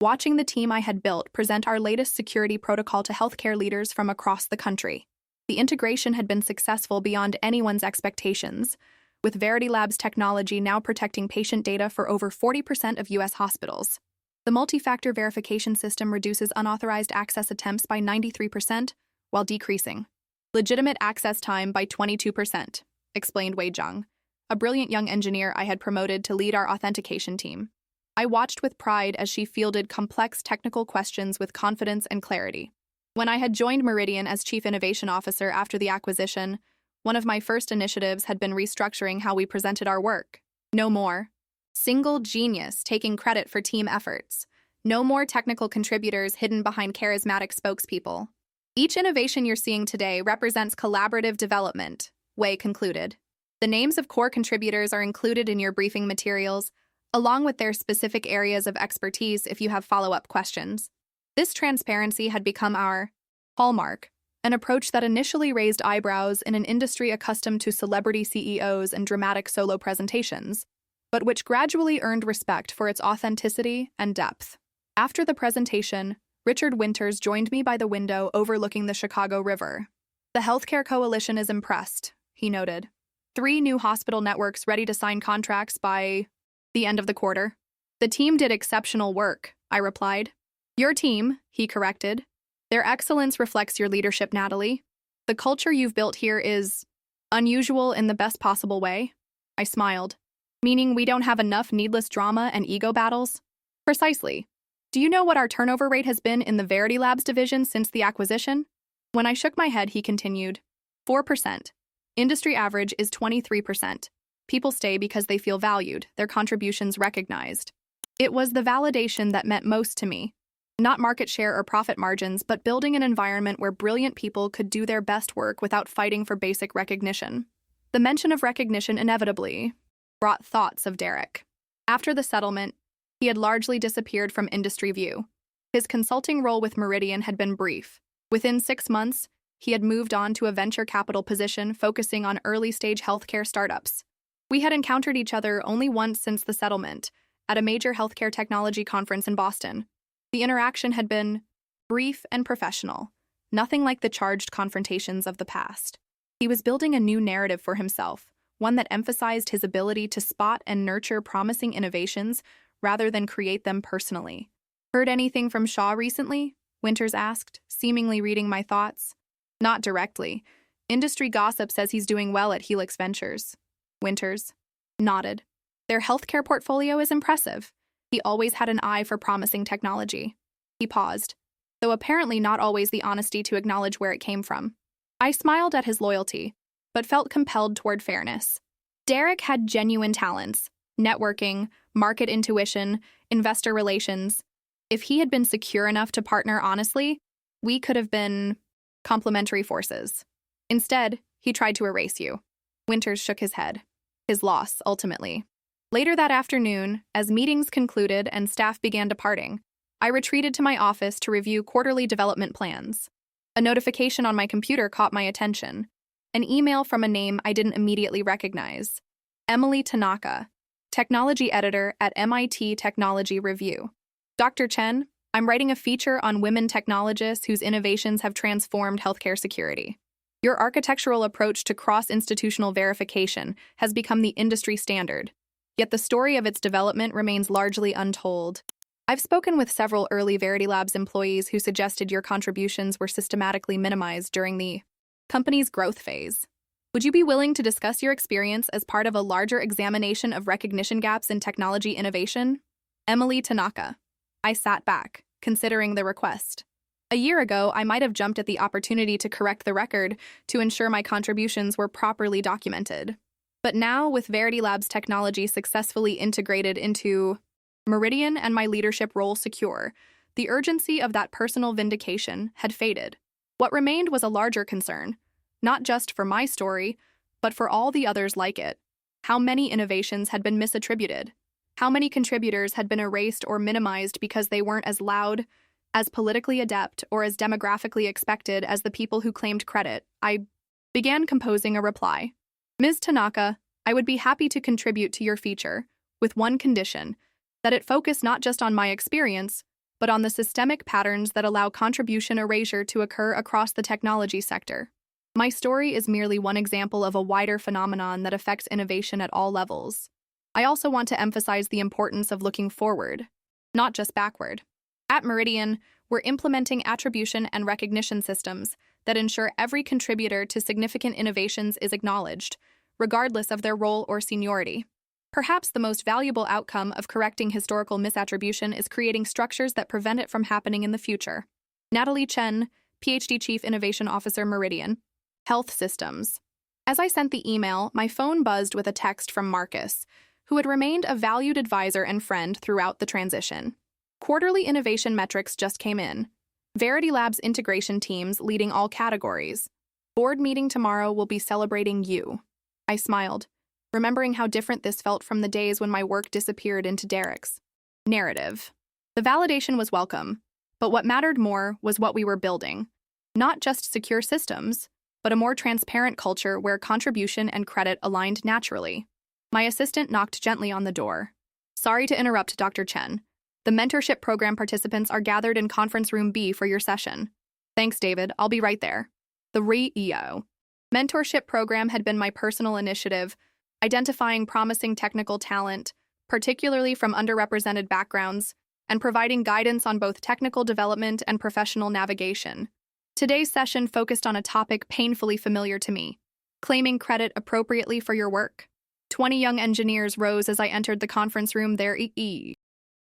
watching the team I had built present our latest security protocol to healthcare leaders from across the country. The integration had been successful beyond anyone's expectations, with VerityLabs technology now protecting patient data for over 40% of U.S. hospitals. The multi-factor verification system reduces unauthorized access attempts by 93% while decreasing legitimate access time by 22%, explained Wei Zhang, a brilliant young engineer I had promoted to lead our authentication team. I watched with pride as she fielded complex technical questions with confidence and clarity. When I had joined Meridian as Chief Innovation Officer after the acquisition, one of my first initiatives had been restructuring how we presented our work. No more single genius taking credit for team efforts. No more technical contributors hidden behind charismatic spokespeople. Each innovation you're seeing today represents collaborative development, Wei concluded. The names of core contributors are included in your briefing materials, along with their specific areas of expertise if you have follow-up questions. This transparency had become our hallmark, an approach that initially raised eyebrows in an industry accustomed to celebrity CEOs and dramatic solo presentations. but which gradually earned respect for its authenticity and depth. After the presentation, Richard Winters joined me by the window overlooking the Chicago River. "The Healthcare Coalition is impressed," he noted. "3 new hospital networks ready to sign contracts by the end of the quarter." "The team did exceptional work," I replied. "Your team," he corrected. "Their excellence reflects your leadership, Natalie. The culture you've built here is unusual in the best possible way." I smiled. "Meaning we don't have enough needless drama and ego battles?" "Precisely. Do you know what our turnover rate has been in the VerityLabs division since the acquisition?" When I shook my head, he continued. 4%. Industry average is 23%. People stay because they feel valued, their contributions recognized. It was the validation that meant most to me. Not market share or profit margins, but building an environment where brilliant people could do their best work without fighting for basic recognition. The mention of recognition inevitably brought thoughts of Derek. After the settlement, he had largely disappeared from industry view. His consulting role with Meridian had been brief. Within 6 months, he had moved on to a venture capital position focusing on early-stage healthcare startups. We had encountered each other only once since the settlement, at a major healthcare technology conference in Boston. The interaction had been brief and professional, nothing like the charged confrontations of the past. He was building a new narrative for himself, one that emphasized his ability to spot and nurture promising innovations rather than create them personally. "Heard anything from Shaw recently?" Winters asked, seemingly reading my thoughts. "Not directly. Industry gossip says he's doing well at Helix Ventures." Winters nodded. "Their healthcare portfolio is impressive. He always had an eye for promising technology." He paused, though apparently not always the honesty to acknowledge where it came from. I smiled at his loyalty, but felt compelled toward fairness. Derek had genuine talents: networking, market intuition, investor relations. If he had been secure enough to partner honestly, we could have been complementary forces. Instead, he tried to erase you. Winters shook his head. His loss, ultimately. Later that afternoon, as meetings concluded and staff began departing, I retreated to my office to review quarterly development plans. A notification on my computer caught my attention. An email from a name I didn't immediately recognize. Emily Tanaka, technology editor at MIT Technology Review. "Dr. Chen, I'm writing a feature on women technologists whose innovations have transformed healthcare security. Your architectural approach to cross-institutional verification has become the industry standard, yet the story of its development remains largely untold. I've spoken with several early VerityLabs employees who suggested your contributions were systematically minimized during the company's growth phase. Would you be willing to discuss your experience as part of a larger examination of recognition gaps in technology innovation?" Emily Tanaka. I sat back, considering the request. A year ago, I might have jumped at the opportunity to correct the record to ensure my contributions were properly documented. But now, with VerityLabs technology successfully integrated into Meridian and my leadership role secure, the urgency of that personal vindication had faded. What remained was a larger concern, not just for my story, but for all the others like it. How many innovations had been misattributed? How many contributors had been erased or minimized because they weren't as loud, as politically adept, or as demographically expected as the people who claimed credit? I began composing a reply. "Ms. Tanaka, I would be happy to contribute to your feature, with one condition, that it focus not just on my experience, but on the systemic patterns that allow contribution erasure to occur across the technology sector. My story is merely one example of a wider phenomenon that affects innovation at all levels. I also want to emphasize the importance of looking forward, not just backward. At Meridian, we're implementing attribution and recognition systems that ensure every contributor to significant innovations is acknowledged, regardless of their role or seniority. Perhaps the most valuable outcome of correcting historical misattribution is creating structures that prevent it from happening in the future." Natalie Chen, PhD Chief Innovation Officer, Meridian. Health Systems. As I sent the email, my phone buzzed with a text from Marcus, who had remained a valued advisor and friend throughout the transition. Quarterly innovation metrics just came in. VerityLabs integration teams leading all categories. Board meeting tomorrow will be celebrating you. I smiled, remembering how different this felt from the days when my work disappeared into Derek's narrative. The validation was welcome, but what mattered more was what we were building. Not just secure systems, but a more transparent culture where contribution and credit aligned naturally. My assistant knocked gently on the door. Sorry to interrupt, Dr. Chen. The mentorship program participants are gathered in conference room B for your session. Thanks, David. I'll be right there. The REO mentorship program had been my personal initiative, identifying promising technical talent, particularly from underrepresented backgrounds, and providing guidance on both technical development and professional navigation. Today's session focused on a topic painfully familiar to me: claiming credit appropriately for your work. 20 young engineers rose as I entered the conference room, their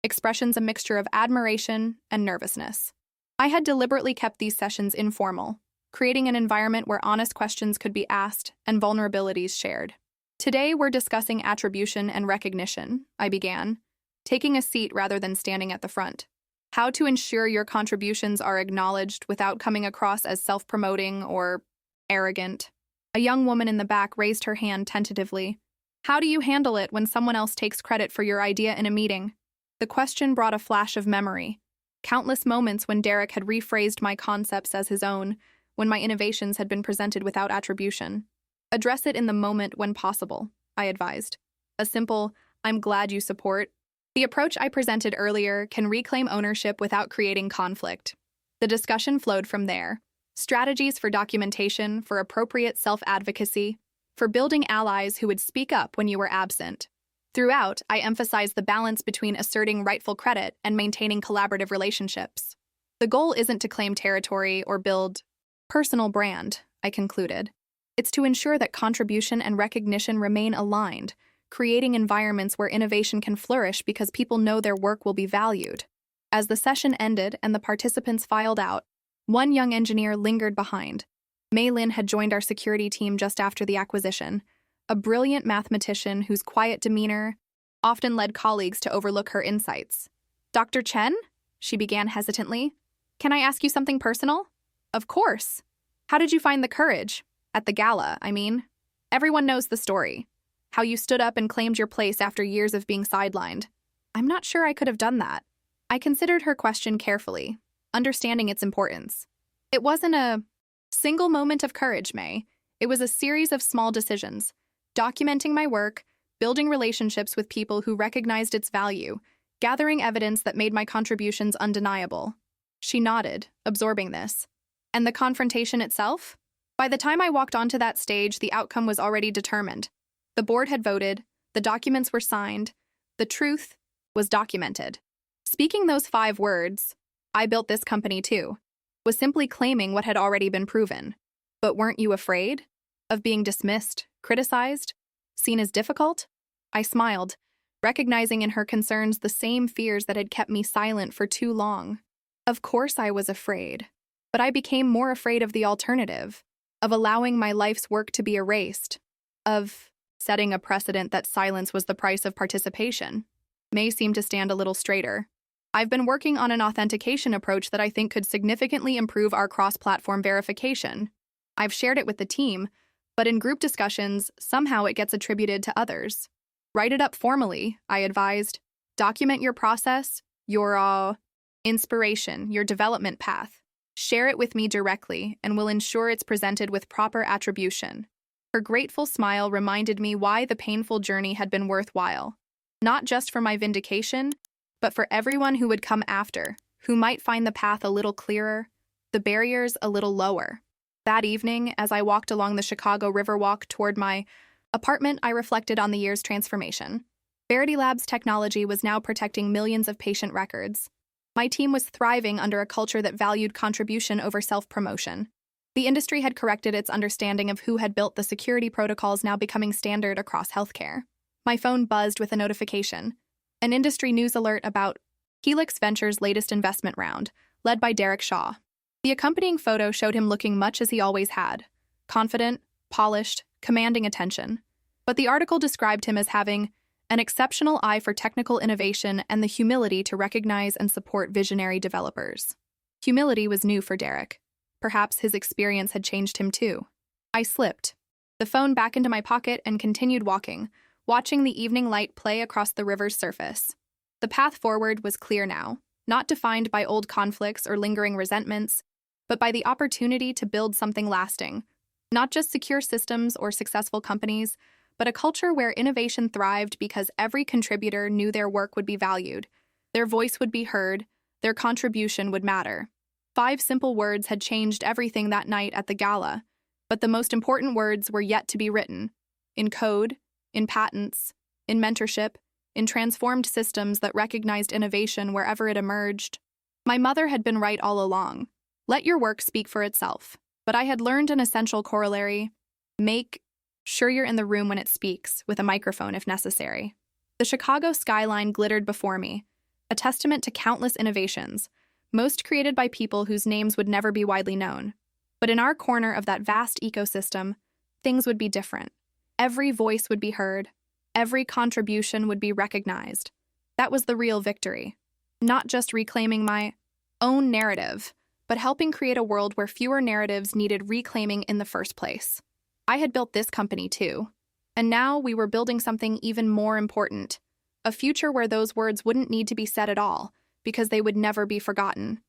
expressions a mixture of admiration and nervousness. I had deliberately kept these sessions informal, creating an environment where honest questions could be asked and vulnerabilities shared. Today, we're discussing attribution and recognition, I began, taking a seat rather than standing at the front. How to ensure your contributions are acknowledged without coming across as self-promoting or arrogant. A young woman in the back raised her hand tentatively. How do you handle it when someone else takes credit for your idea in a meeting? The question brought a flash of memory. Countless moments when Derek had rephrased my concepts as his own, when my innovations had been presented without attribution. Address it in the moment when possible, I advised. A simple, I'm glad you support. The approach I presented earlier can reclaim ownership without creating conflict. The discussion flowed from there. Strategies for documentation, for appropriate self-advocacy, for building allies who would speak up when you were absent. Throughout, I emphasized the balance between asserting rightful credit and maintaining collaborative relationships. The goal isn't to claim territory or build personal brand, I concluded. It's to ensure that contribution and recognition remain aligned, creating environments where innovation can flourish because people know their work will be valued. As the session ended and the participants filed out, one young engineer lingered behind. Mei Lin had joined our security team just after the acquisition, a brilliant mathematician whose quiet demeanor often led colleagues to overlook her insights. Dr. Chen? She began hesitantly. Can I ask you something personal? Of course. How did you find the courage? At the gala, I mean. Everyone knows the story. How you stood up and claimed your place after years of being sidelined. I'm not sure I could have done that. I considered her question carefully, understanding its importance. It wasn't a single moment of courage, May. It was a series of small decisions. Documenting my work, building relationships with people who recognized its value, gathering evidence that made my contributions undeniable. She nodded, absorbing this. And the confrontation itself? By the time I walked onto that stage, the outcome was already determined. The board had voted, the documents were signed, the truth was documented. Speaking those 5 words, I built this company too, was simply claiming what had already been proven. But weren't you afraid? Of being dismissed, criticized, seen as difficult? I smiled, recognizing in her concerns the same fears that had kept me silent for too long. Of course I was afraid, but I became more afraid of the alternative, of allowing my life's work to be erased, of setting a precedent that silence was the price of participation. May seemed to stand a little straighter. I've been working on an authentication approach that I think could significantly improve our cross-platform verification. I've shared it with the team, but in group discussions, somehow it gets attributed to others. Write it up formally, I advised. Document your process, your inspiration, your development path. Share it with me directly, and we'll ensure it's presented with proper attribution. Her grateful smile reminded me why the painful journey had been worthwhile. Not just for my vindication, but for everyone who would come after, who might find the path a little clearer, the barriers a little lower. That evening, as I walked along the Chicago Riverwalk toward my apartment, I reflected on the year's transformation. VerityLabs technology was now protecting millions of patient records. My team was thriving under a culture that valued contribution over self-promotion. The industry had corrected its understanding of who had built the security protocols now becoming standard across healthcare. My phone buzzed with a notification. An industry news alert about Helix Ventures' latest investment round, led by Derek Shaw. The accompanying photo showed him looking much as he always had, confident, polished, commanding attention. But the article described him as having an exceptional eye for technical innovation and the humility to recognize and support visionary developers. Humility was new for Derek. Perhaps his experience had changed him too. I slipped the phone back into my pocket and continued walking, watching the evening light play across the river's surface. The path forward was clear now, not defined by old conflicts or lingering resentments, but by the opportunity to build something lasting, not just secure systems or successful companies, but a culture where innovation thrived because every contributor knew their work would be valued, their voice would be heard, their contribution would matter. 5 simple words had changed everything that night at the gala, but the most important words were yet to be written. In code, in patents, in mentorship, in transformed systems that recognized innovation wherever it emerged. My mother had been right all along. Let your work speak for itself. But I had learned an essential corollary. Make sure you're in the room when it speaks, with a microphone if necessary. The Chicago skyline glittered before me, a testament to countless innovations, most created by people whose names would never be widely known. But in our corner of that vast ecosystem, things would be different. Every voice would be heard. Every contribution would be recognized. That was the real victory. Not just reclaiming my own narrative, but helping create a world where fewer narratives needed reclaiming in the first place. I had built this company too. And now we were building something even more important, a future where those words wouldn't need to be said at all, because they would never be forgotten.